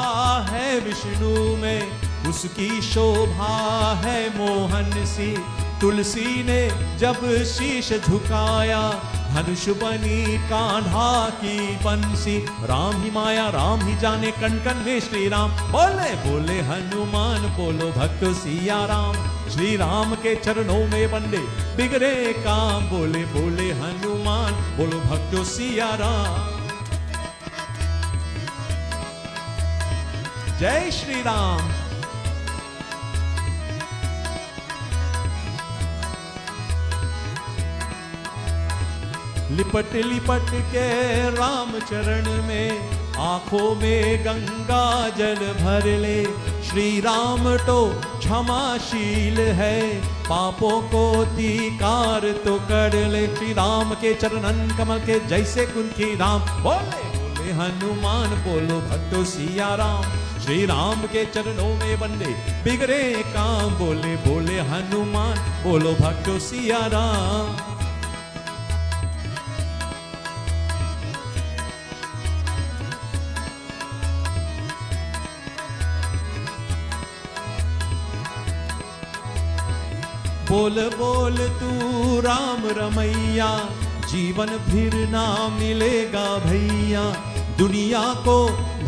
है विष्णु में उसकी शोभा है मोहन सी तुलसी ने जब शीश झुकाया धनुष बनी कान्हा की बंसी राम ही माया राम ही जाने कण कण में श्री राम बोले बोले हनुमान बोलो भक्त सिया राम श्री राम के चरणों में बंदे बिगड़े काम बोले बोले हनुमान बोलो भक्तों सिया राम जय श्री राम लिपट लिपट के राम चरण में आंखों में गंगा जल भर ले श्री राम तो क्षमाशील है पापों को धिक्कार तो कर ले श्री राम के चरणन कमल के जैसे कुंठी राम बोले बोले हनुमान बोलो भक्तों सिया राम श्री राम के चरणों में बंदे बिगड़े काम बोले बोले हनुमान बोलो भक्तों सिया राम बोल बोल तू राम रमैया जीवन फिर ना मिलेगा भैया दुनिया को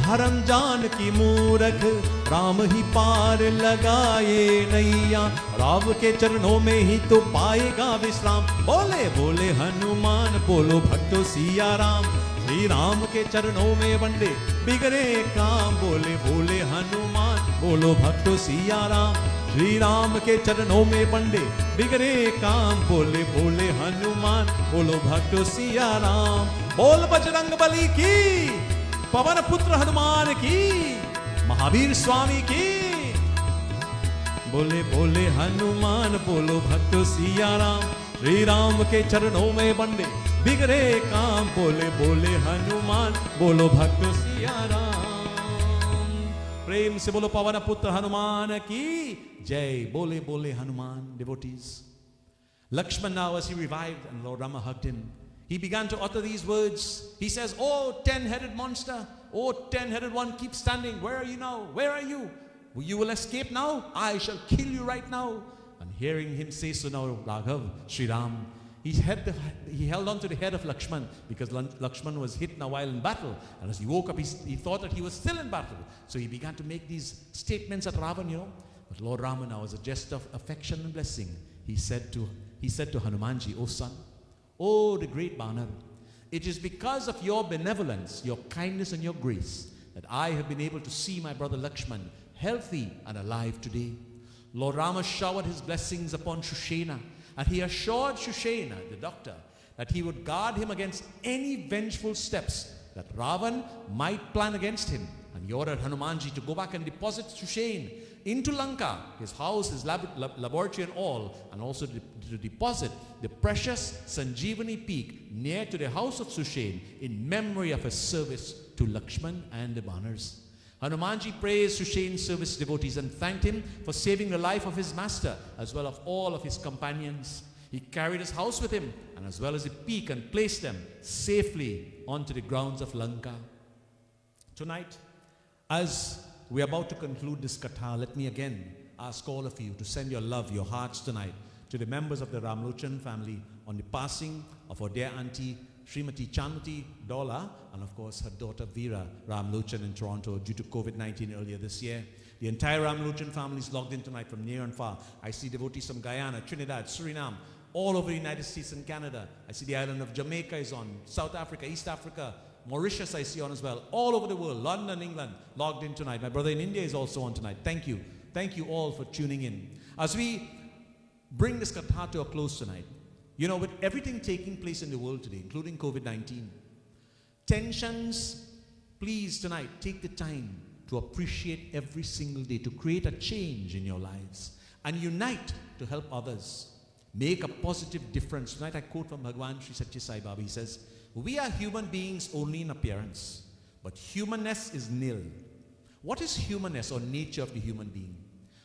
धर्म जान की मूरख राम ही पार लगाए नैया राम के चरणों में ही तो पाएगा विश्राम बोले बोले हनुमान बोलो भक्तों सिया राम श्री राम के चरणों में बंदे बिगड़े काम बोले बोले हनुमान बोलो भक्तों सिया राम श्री राम के चरणों में बंदे बिगड़े काम बोले बोले हनुमान बोलो भक्तों सिया राम बोल बजरंग बली की पवन पुत्र हनुमान की महावीर स्वामी की बोले बोले हनुमान बोलो भक्तों सिया राम श्री राम के चरणों में बंदे बिगड़े काम बोले बोले हनुमान बोलो भक्तों सिया राम प्रेम से बोलो पवन पुत्र हनुमान की जय बोले बोले Hanuman devotees Lakshman now as he revived and Lord Rama hugged him he began to utter these words he says oh 10-headed monster oh 10-headed one keep standing where are you now where are you you will escape now I shall kill you right now and hearing him say so now Raghav Sri Ram he held on to the head of Lakshman because Lakshman was hit in a while in battle. And as he woke up, he thought that he was still in battle. So he began to make these statements at Ravan, you know. But Lord Rama now, as a gesture of affection and blessing, he said to Hanumanji, "O son, oh the great Banar, it is because of your benevolence, your kindness and your grace that I have been able to see my brother Lakshman healthy and alive today." Lord Rama showered his blessings upon Shushena. And he assured Shushena, the doctor, that he would guard him against any vengeful steps that Ravan might plan against him. And he ordered Hanumanji to go back and deposit Shushena into Lanka, his house, his laboratory and all, and also to deposit the precious Sanjeevani peak near to the house of Shushena in memory of his service to Lakshman and the Banars. Hanumanji praised Shushena's service devotees and thanked him for saving the life of his master as well as all of his companions. He carried his house with him and as well as the peak and placed them safely onto the grounds of Lanka. Tonight, as we're about to conclude this katha, let me again ask all of you to send your love, your hearts tonight to the members of the Ramlochan family on the passing of our dear auntie Srimati Chanmati Dola, and of course her daughter Veera Ramlochan in Toronto due to COVID-19 earlier this year. The entire Ramlochan family is logged in tonight from near and far. I see devotees from Guyana, Trinidad, Suriname, all over the United States and Canada. I see the island of Jamaica is on, South Africa, East Africa, Mauritius I see on as well. All over the world, London, England, logged in tonight. My brother in India is also on tonight. Thank you. Thank you all for tuning in. As we bring this katha to a close tonight, you know, with everything taking place in the world today, including COVID-19, tensions, please tonight take the time to appreciate every single day, to create a change in your lives and unite to help others. Make a positive difference. Tonight I quote from Bhagwan Sri Satya Sai Baba. He says, "We are human beings only in appearance, but humanness is nil." What is humanness or nature of the human being?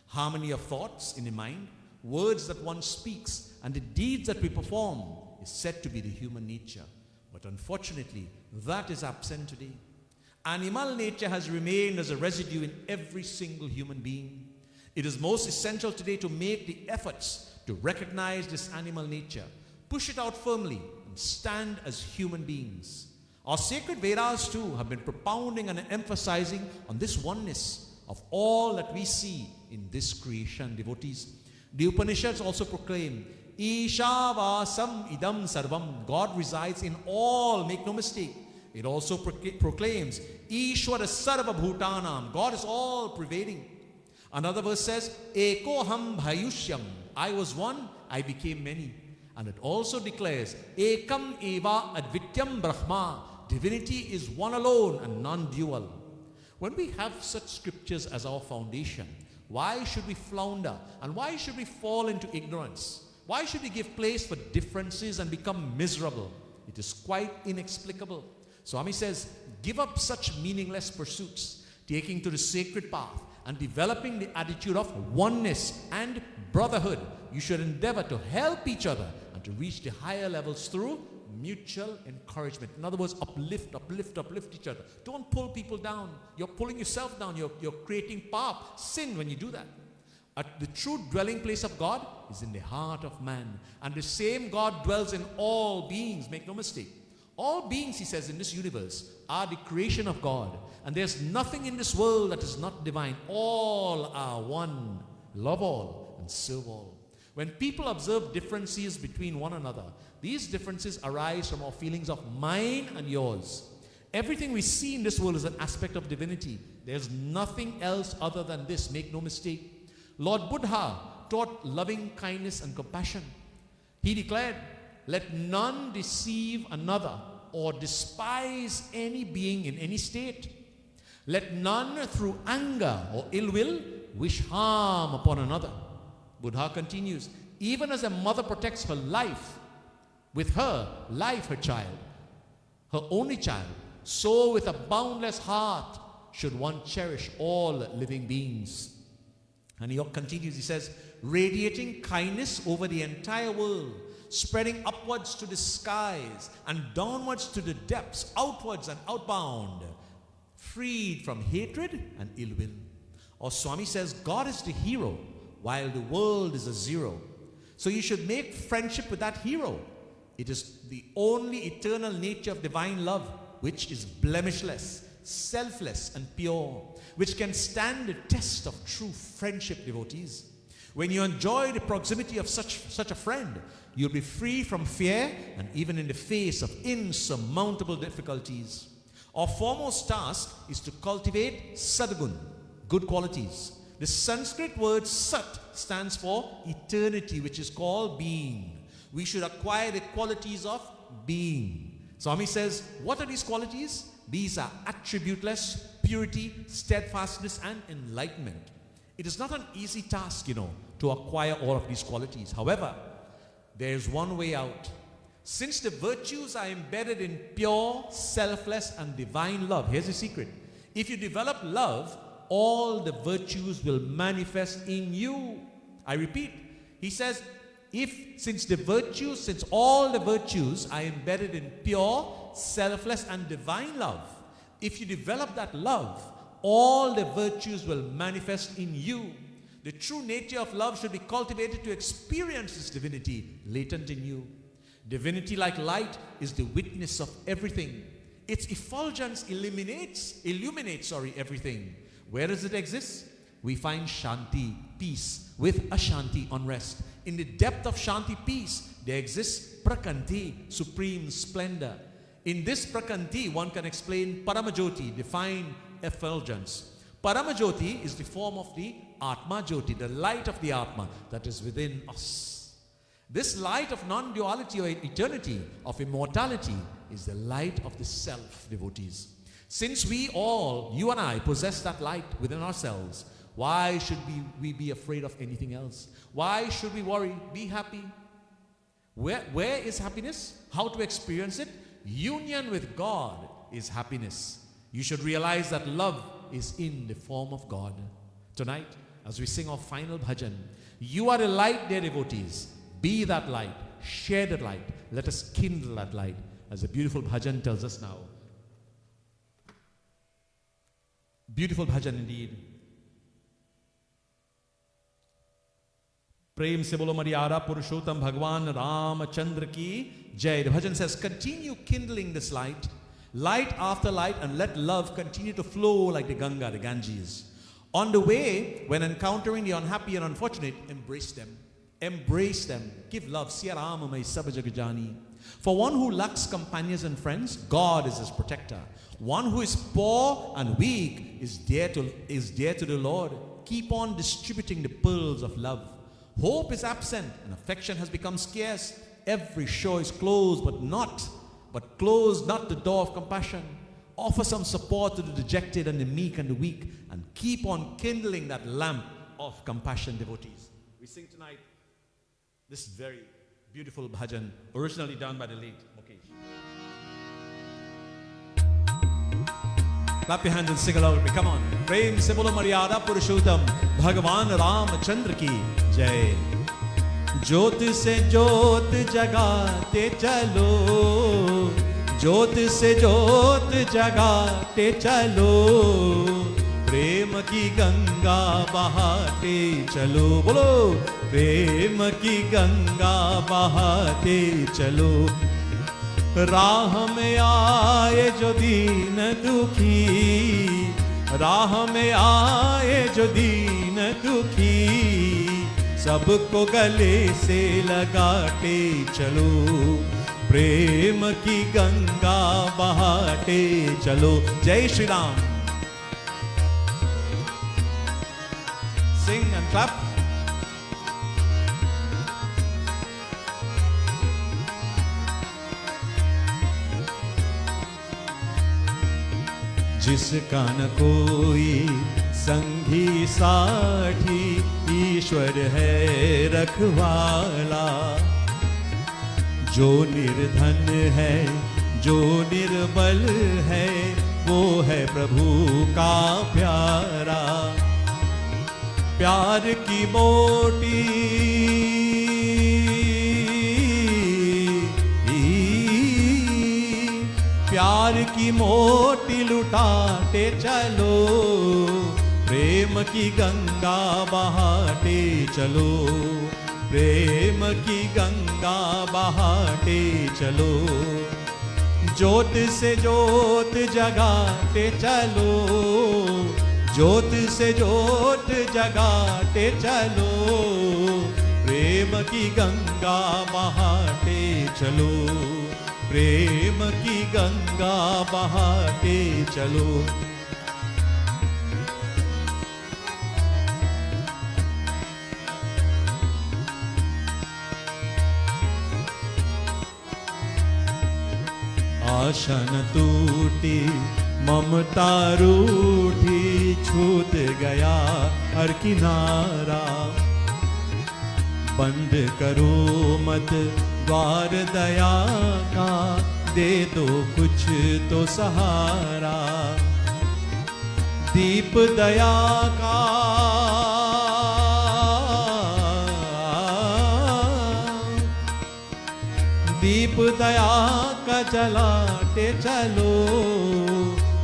Harmony of thoughts in the mind, words that one speaks, and the deeds that we perform is said to be the human nature. But unfortunately, that is absent today. Animal nature has remained as a residue in every single human being. It is most essential today to make the efforts to recognize this animal nature, push it out firmly, and stand as human beings. Our sacred Vedas too have been propounding and emphasizing on this oneness of all that we see in this creation, devotees. The Upanishads also proclaim, Ishavasam idam sarvam. God resides in all, make no mistake. It also proclaims, Ishwara sarva bhutanam. God is all pervading. Another verse says, Ekoham bhayushyam. I was one, I became many. And it also declares, Ekam eva advityam brahma. Divinity is one alone and non-dual. When we have such scriptures as our foundation, why should we flounder? And why should we fall into ignorance? Why should we give place for differences and become miserable? It is quite inexplicable. Swami says, give up such meaningless pursuits, taking to the sacred path and developing the attitude of oneness and brotherhood. You should endeavor to help each other and to reach the higher levels through mutual encouragement. In other words, uplift each other. Don't pull people down. You're pulling yourself down. You're creating sin when you do that. The true dwelling place of God is in the heart of man. And the same God dwells in all beings. Make no mistake. All beings, he says, in this universe are the creation of God. And there's nothing in this world that is not divine. All are one. Love all and serve all. When people observe differences between one another, these differences arise from our feelings of mine and yours. Everything we see in this world is an aspect of divinity. There's nothing else other than this. Make no mistake. Lord Buddha taught loving kindness and compassion. He declared, let none deceive another or despise any being in any state. Let none through anger or ill will wish harm upon another. Buddha continues, even as a mother protects her life, with her life, her child, her only child, so with a boundless heart should one cherish all living beings. And he continues, he says, radiating kindness over the entire world, spreading upwards to the skies and downwards to the depths, outwards and outbound, freed from hatred and ill will. Or Swami says, God is the hero, while the world is a zero. So you should make friendship with that hero. It is the only eternal nature of divine love, which is blemishless, selfless, and pure, which can stand the test of true friendship, devotees. When you enjoy the proximity of such a friend, you'll be free from fear and even in the face of insurmountable difficulties. Our foremost task is to cultivate sadgun, good qualities. The Sanskrit word sat stands for eternity, which is called being. We should acquire the qualities of being. Swami says, what are these qualities? These are attributeless, purity, steadfastness, and enlightenment. It is not an easy task, to acquire all of these qualities. However, there is one way out. Since the virtues are embedded in pure, selfless, and divine love, here's the secret. If you develop love, all the virtues will manifest in you. I repeat, he says, since all the virtues are embedded in pure, selfless, and divine love, if you develop that love, all the virtues will manifest in you. The true nature of love should be cultivated to experience this divinity latent in you. Divinity, like light, is the witness of everything. Its effulgence illuminates everything. Where does it exist? We find Shanti, peace, with Ashanti, unrest. In the depth of Shanti, peace, there exists Prakanti, supreme splendor. In this Prakanti, one can explain Paramajyoti, divine effulgence. Paramajyoti is the form of the Atma Jyoti, the light of the Atma that is within us. This light of non-duality or eternity, of immortality, is the light of the self, devotees. Since we all, you and I, possess that light within ourselves, why should we be afraid of anything else? Why should we worry? Be happy. Where is happiness? How to experience it? Union with God is happiness. You should realize that love is in the form of God. Tonight, as we sing our final bhajan, you are the light, dear devotees. Be that light. Share that light. Let us kindle that light, as the beautiful bhajan tells us now. Beautiful bhajan indeed. Prem se bolo Maryada Purushottam Bhagwan Ramachandra ki Jai. The bhajan says, continue kindling this light, light after light, and let love continue to flow like the Ganga, the Ganges. On the way, when encountering the unhappy and unfortunate, embrace them. Embrace them. Give love. Siya Ram mai sab jag jani. For one who lacks companions and friends, God is his protector. One who is poor and weak is dear to the Lord. Keep on distributing the pearls of love. Hope is absent and affection has become scarce. Every shore is closed, but close not the door of compassion. Offer some support to the dejected and the meek and the weak, and keep on kindling that lamp of compassion, devotees. We sing tonight this very beautiful bhajan, originally done by the late Mukesh. Clap your hands and sing along with me. Come on. Prem se bolo Maryada Purushottam Bhagavan Ramchandra ki jai. ज्योत से ज्योत जगाते चलो, ज्योत से ज्योत जगाते चलो, प्रेम की गंगा बहाते चलो, बोलो प्रेम की गंगा बहाते चलो। राह में आए जो दीन दुखी, राह में आए जो दीन दुखी, सबको गले से लगाते चलो, प्रेम की गंगा बहाते चलो। जय Shri Ram. Sing and clap. जिसका न कोई संगी साथी, ईश्वर है रखवाला। जो निर्धन है, जो निर्बल है, वो है प्रभु का प्यारा। प्यार की मोटी प्यार की मोटी लुटाते चलो, प्रेम की गंगा बहाते चलो, प्रेम की गंगा बहाते चलो। ज्योत से ज्योत जगाते चलो, ज्योत से ज्योत जगाते चलो, प्रेम की गंगा बहाते चलो, प्रेम की गंगा बहाते चलो। आशा न टूटी, ममता रूठी, छूट गया हर किनारा। बंद करो मत द्वार दया का, दे दो कुछ तो सहारा। दीप दया का दीप दया का जलाते चलो,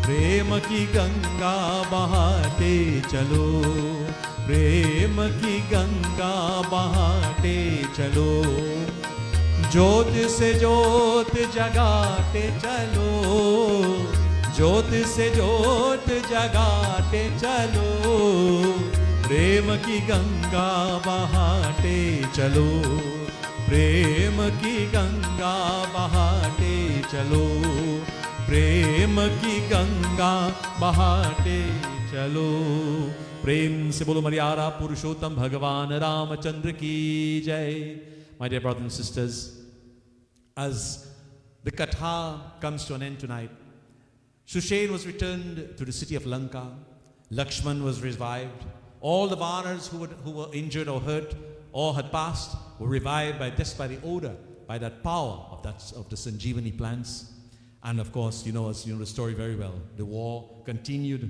प्रेम की गंगा बहाते चलो, प्रेम की गंगा बहाते चलो। ज्योत से ज्योत जगाते चलो, ज्योत से ज्योत जगाते चलो, प्रेम की गंगा बहाते चलो, प्रेम की गंगा बहाते चलो, प्रेम की गंगा बहाते चलो। प्रेम से बोलो मर्यादा पुरुषोत्तम भगवान रामचंद्र की जय। My dear brothers and sisters, as the Katha comes to an end tonight, Sushen was returned to the city of Lanka, Lakshman was revived, all the Vanas who were injured or hurt or had passed were revived by the odor, by that power of the Sanjeevani plants. And of course, you know the story very well. The war continued,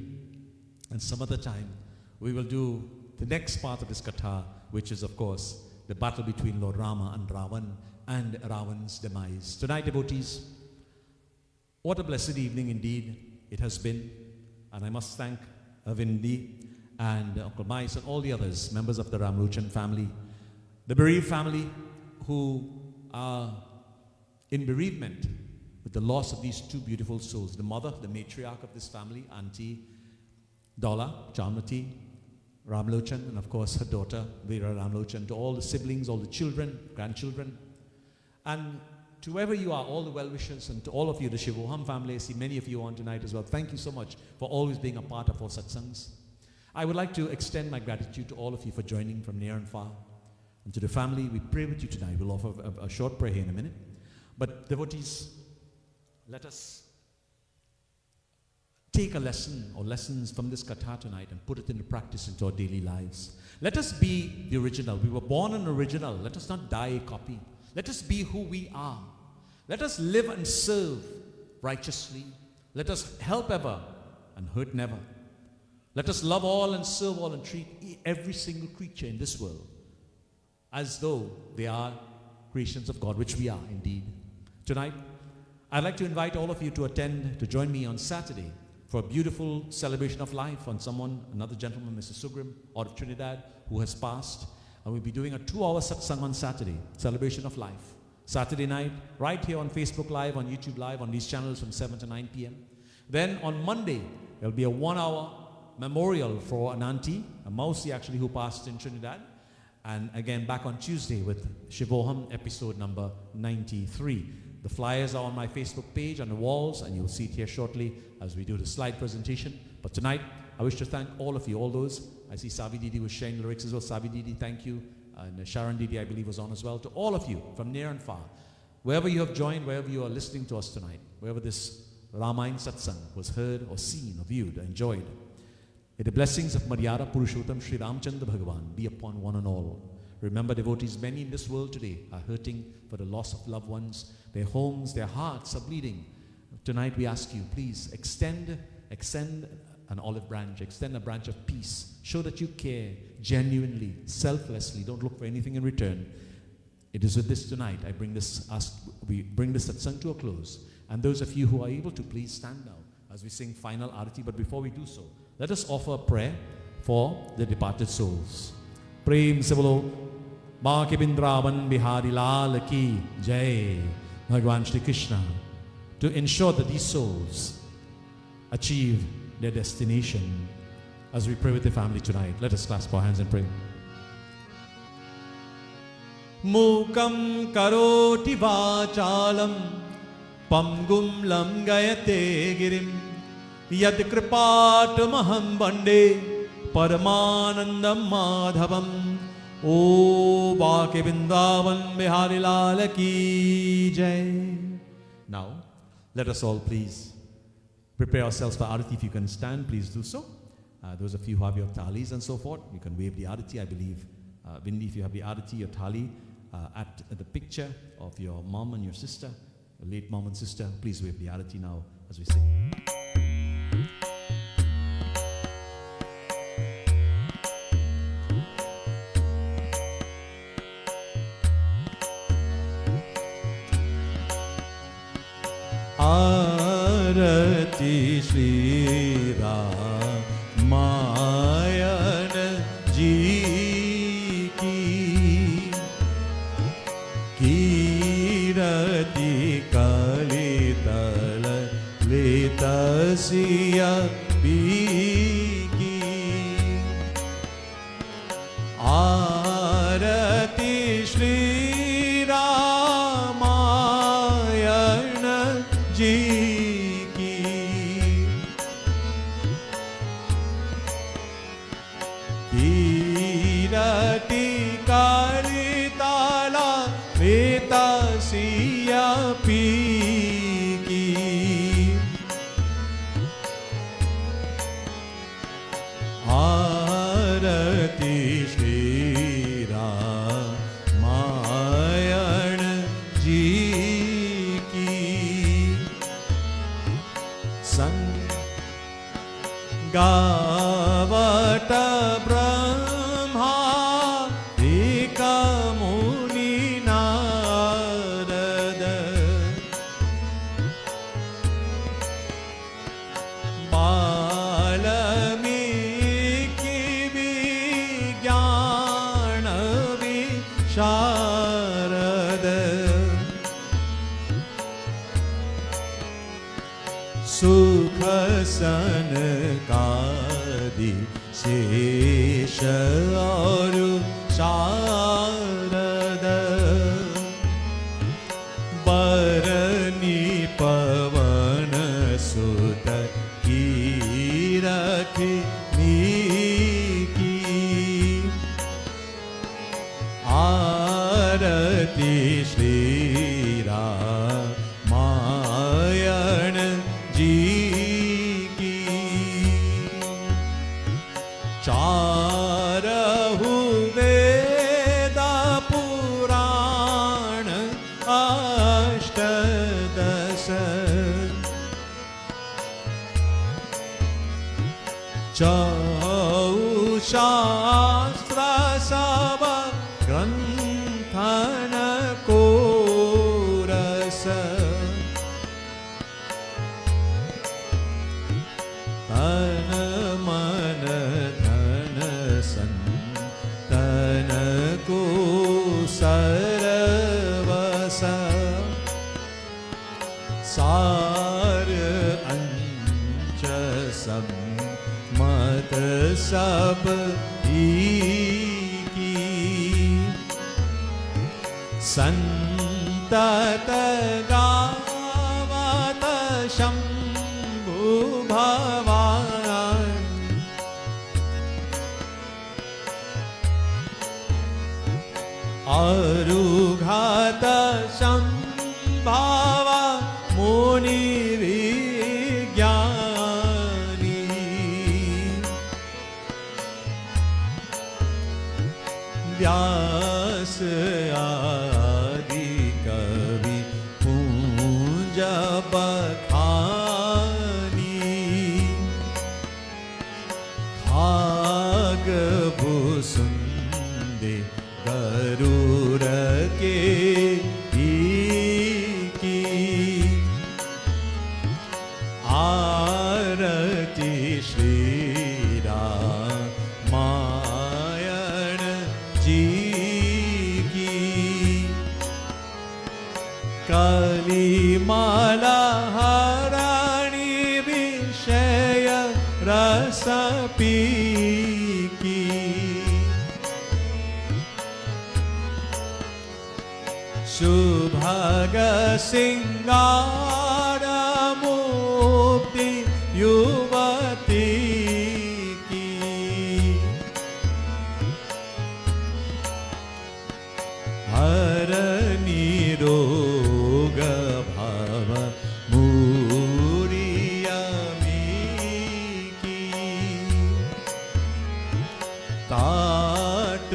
and some other time we will do the next part of this Katha, which is of course the battle between Lord Rama and Ravan, and Ravan's demise. Tonight, devotees, what a blessed evening indeed it has been. And I must thank Vindi and Uncle Mais and all the others, members of the Ramruchan family, the bereaved family who are in bereavement with the loss of these two beautiful souls. The mother, the matriarch of this family, Auntie Dola Chamati, Ramlochan, and of course her daughter, Veera Ramlochan, to all the siblings, all the children, grandchildren, and to wherever you are, all the well-wishers, and to all of you, the Shivoham family. I see many of you on tonight as well. Thank you so much for always being a part of our satsangs. I would like to extend my gratitude to all of you for joining from near and far. And to the family, we pray with you tonight. We'll offer a short prayer here in a minute. But devotees, let us take a lesson or lessons from this katha tonight and put it into practice into our daily lives. Let us be the original. We were born an original. Let us not die a copy. Let us be who we are. Let us live and serve righteously. Let us help ever and hurt never. Let us love all and serve all and treat every single creature in this world as though they are creations of God, which we are indeed. Tonight, I'd like to invite all of you to join me on Saturday for a beautiful celebration of life on another gentleman, Mr. Sugrim, out of Trinidad, who has passed. And we'll be doing a 2-hour satsang on Saturday, celebration of life. Saturday night, right here on Facebook Live, on YouTube Live, on these channels from 7 to 9 p.m. Then on Monday, there'll be a 1-hour memorial for an auntie, a Mausi actually, who passed in Trinidad. And again, back on Tuesday with Shivoham episode number 93. The flyers are on my Facebook page on the walls, and you'll see it here shortly as we do the slide presentation. But tonight, I wish to thank all of you, all those. I see Savi Didi was sharing lyrics as well. Savi Didi, thank you. And Sharon Didi, I believe, was on as well. To all of you from near and far, wherever you have joined, wherever you are listening to us tonight, wherever this Ramayana satsang was heard or seen or viewed or enjoyed, may the blessings of Maryada Purushottam Sri Ramchandra Bhagavan be upon one and all. Remember, devotees, many in this world today are hurting for the loss of loved ones. Their homes, their hearts are bleeding. Tonight we ask you, please extend an olive branch, extend a branch of peace. Show that you care genuinely, selflessly. Don't look for anything in return. It is with this tonight we bring this satsang to a close. And those of you who are able to, please stand now as we sing final arati. But before we do so, let us offer a prayer for the departed souls. Prem se bolo Maa ke Bindravan Bihari Lal ki Jai. Bhagwan Shri Krishna, to ensure that these souls achieve their destination. As we pray with the family tonight, let us clasp our hands and pray. Mukam karoti vachalam pamgum lam gayate girim yad kripatamaham bande paramanandam madhavam. O Bake Bindavan Bihari Lal ki Jai. Now, let us all please prepare ourselves for arati. If you can stand, please do so. Those of you who have your thalis and so forth, you can wave the arati. I believe, Vindi, if you have the arati, your thali, at the picture of your mom and your sister, your late mom and sister, please wave the arati now as we sing. Arati Shri Ramayana Ji ki Kirati Kalitala Litasiya Biki Arati Shri Ramayana Ji Kirati Kalitala Vetasiya Piki Arati Shri Ramayana Ji ki Sangavata Brahma Eka Muni Narada Balamiki Vigyana Visharada Sukha Sanakadi शेष और शारद बरनी पवन सुत की रखनी की आरती श्री रामायण जी की चारहु वेद पुराण अष्टदश शास्त्र सब ग्रंथन को रस तन मन धन संतन को सरवस सार अंच सब मत सब की संतत गावत शंभु भवान अरुघात संभाव मुनि विज्ञानी व्यास आदि कवि पूंज बखानी खाग भूसुंदे गरुड़ के की आरती श्री रामायण जी की काली माला हराणी विषय रस पी की सुभाग सिंगार मुक्ति युवती की हर निरोग भाव मूरियमी की ताट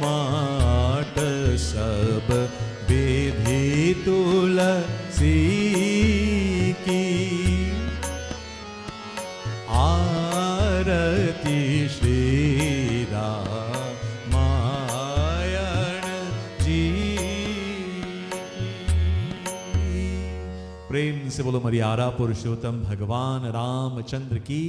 माट सब विधि तुलसी की आरती श्री रामायण जी प्रेम से बोलो मरियारा पुरुषोत्तम भगवान रामचंद्र की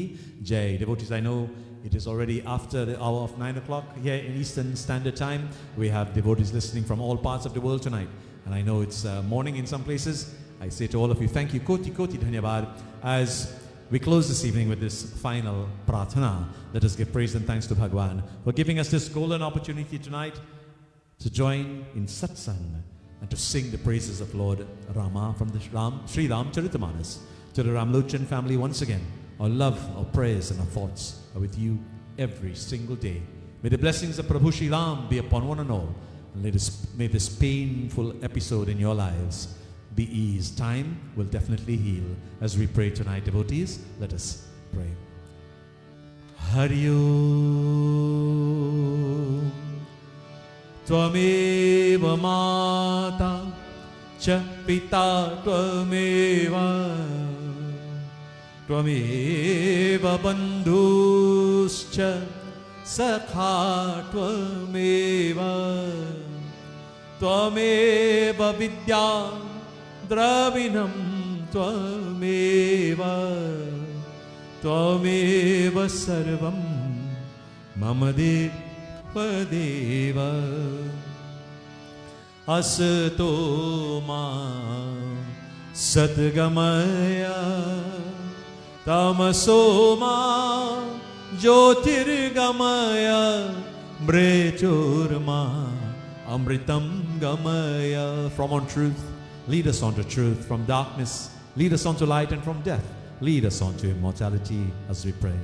जय. Devotees, I know it is already after the hour of 9 o'clock here in Eastern Standard Time. We have devotees listening from all parts of the world tonight. And I know it's morning in some places. I say to all of you, thank you, koti koti dhanyavad. As we close this evening with this final prarthana, let us give praise and thanks to Bhagwan for giving us this golden opportunity tonight to join in satsang and to sing the praises of Lord Rama from the Sri Ramcharitamanas. To the Ramlochan family once again, our love, our prayers and our thoughts are with you every single day. May the blessings of Prabhu Sri Ram be upon one and all. And may this painful episode in your lives be eased. Time will definitely heal. As we pray tonight, devotees, let us pray. Hari Om. Tvameva Mata Cha Pita Tvameva Tvameva Bandhuscha Sakha Tvameva Tvameva Vidya Dravinam Tvameva Tvameva Sarvam Mama Devadeva Asato Ma Satgamaya Tamaso Ma ज्योतिर्गमय मृत्युर्मा amritam gamaya. From on truth, lead us on to truth. From darkness, lead us on to light. And from death, lead us on to immortality, as we pray.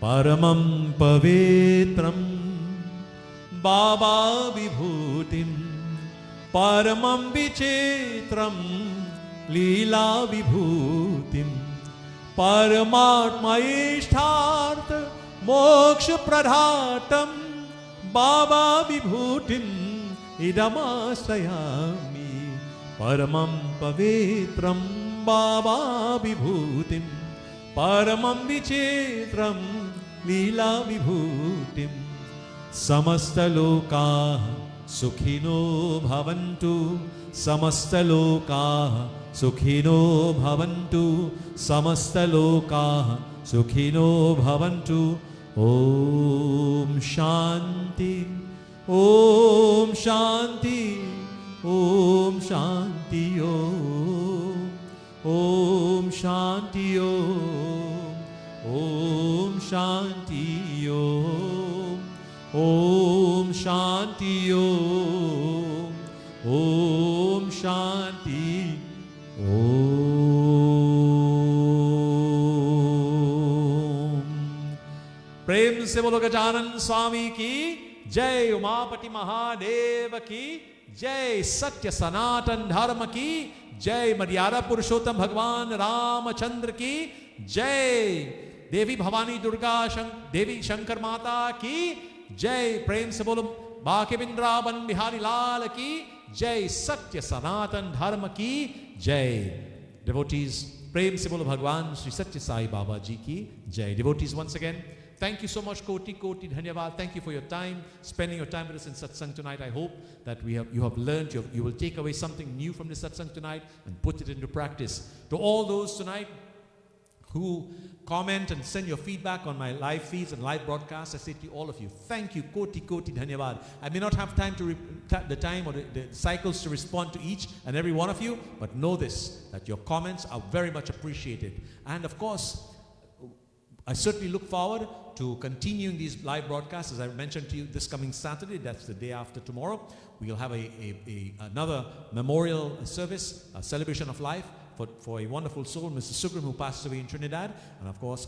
Paramam pavitram Baba vibhutim Paramam vichitram Leela vibhutim Paramatma ishtharth Moksha pradhatam Baba vibhutim Idamasayami. Paramam pavitram Baba vibhutim Paramam vichitram Leela vibhutim. Samastaloka sukhino bhavantu. Samastaloka sukhino bhavantu. Samastaloka sukhino bhavantu. Om Shanti, Om Shanti, Om Shanti, Om Shanti, Om Shanti, Om Shanti, Om Shanti, प्रेम से बोलो गजानन स्वामी की जय, उमापति महादेव की जय, सत्य सनातन धर्म की जय, मर्यादा पुरुषोत्तम भगवान रामचंद्र की जय, देवी भवानी दुर्गा देवी शंकर माता की जय। प्रेम से बोलो बाके वृंदावन बिहारी लाल की जय, सत्य सनातन धर्म की जय। Devotees, प्रेम से बोलो भगवान श्री सत्य साई बाबा जी की जय। Devotees, once again, thank you so much, Koti Dhanyavad. Thank you for your time, spending your time with us in satsang tonight. I hope that you have learned, you will take away something new from this satsang tonight and put it into practice. To all those tonight who comment and send your feedback on my live feeds and live broadcasts, I say to all of you, thank you, Koti Dhanyavad. I may not have time to the time or the cycles to respond to each and every one of you, but know this, that your comments are very much appreciated. And of course, I certainly look forward to continuing these live broadcasts. As I mentioned to you, this coming Saturday, that's the day after tomorrow, we'll have another memorial service, a celebration of life for a wonderful soul, Mr. Sugrim, who passed away in Trinidad. And of course,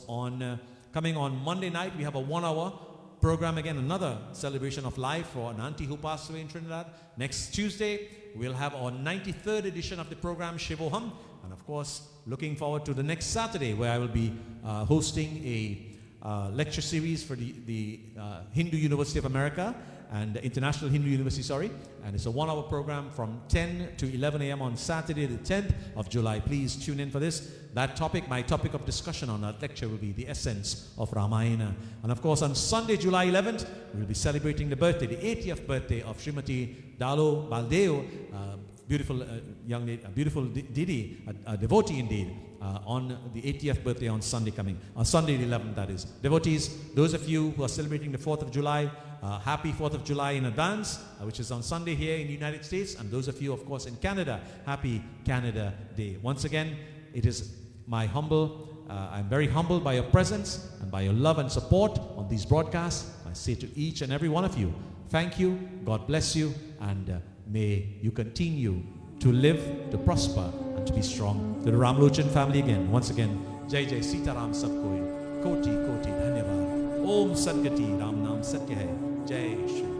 coming on Monday night, we have a 1-hour program again, another celebration of life for an auntie who passed away in Trinidad. Next Tuesday, we'll have our 93rd edition of the program, Shivoham. And of course, looking forward to the next Saturday, where I will be hosting a lecture series for the Hindu University of America and International Hindu University, and it's a 1-hour program from 10 to 11 a.m. on Saturday the 10th of July. Please tune in for this. That topic, my topic of discussion on that lecture, will be the essence of Ramayana. And of course, on Sunday, July 11th, we'll be celebrating the 80th birthday of Srimati Dalo Baldeo, beautiful young lady, a beautiful Didi, a devotee indeed, on the 80th birthday on Sunday on Sunday the 11th, that is. Devotees, those of you who are celebrating the 4th of July, happy 4th of July in advance, which is on Sunday here in the United States, and those of you, of course, in Canada, happy Canada Day. Once again, it is my I'm very humbled by your presence and by your love and support on these broadcasts. I say to each and every one of you, thank you, God bless you, and may you continue to live, to prosper, and to be strong. To the Ramlochan family again, once again, Jai Jai Sita Ram Sab Koi, Koti Koti Dhanyavad. Om Sadgati Ram Nam Satya Hai. Jai Shri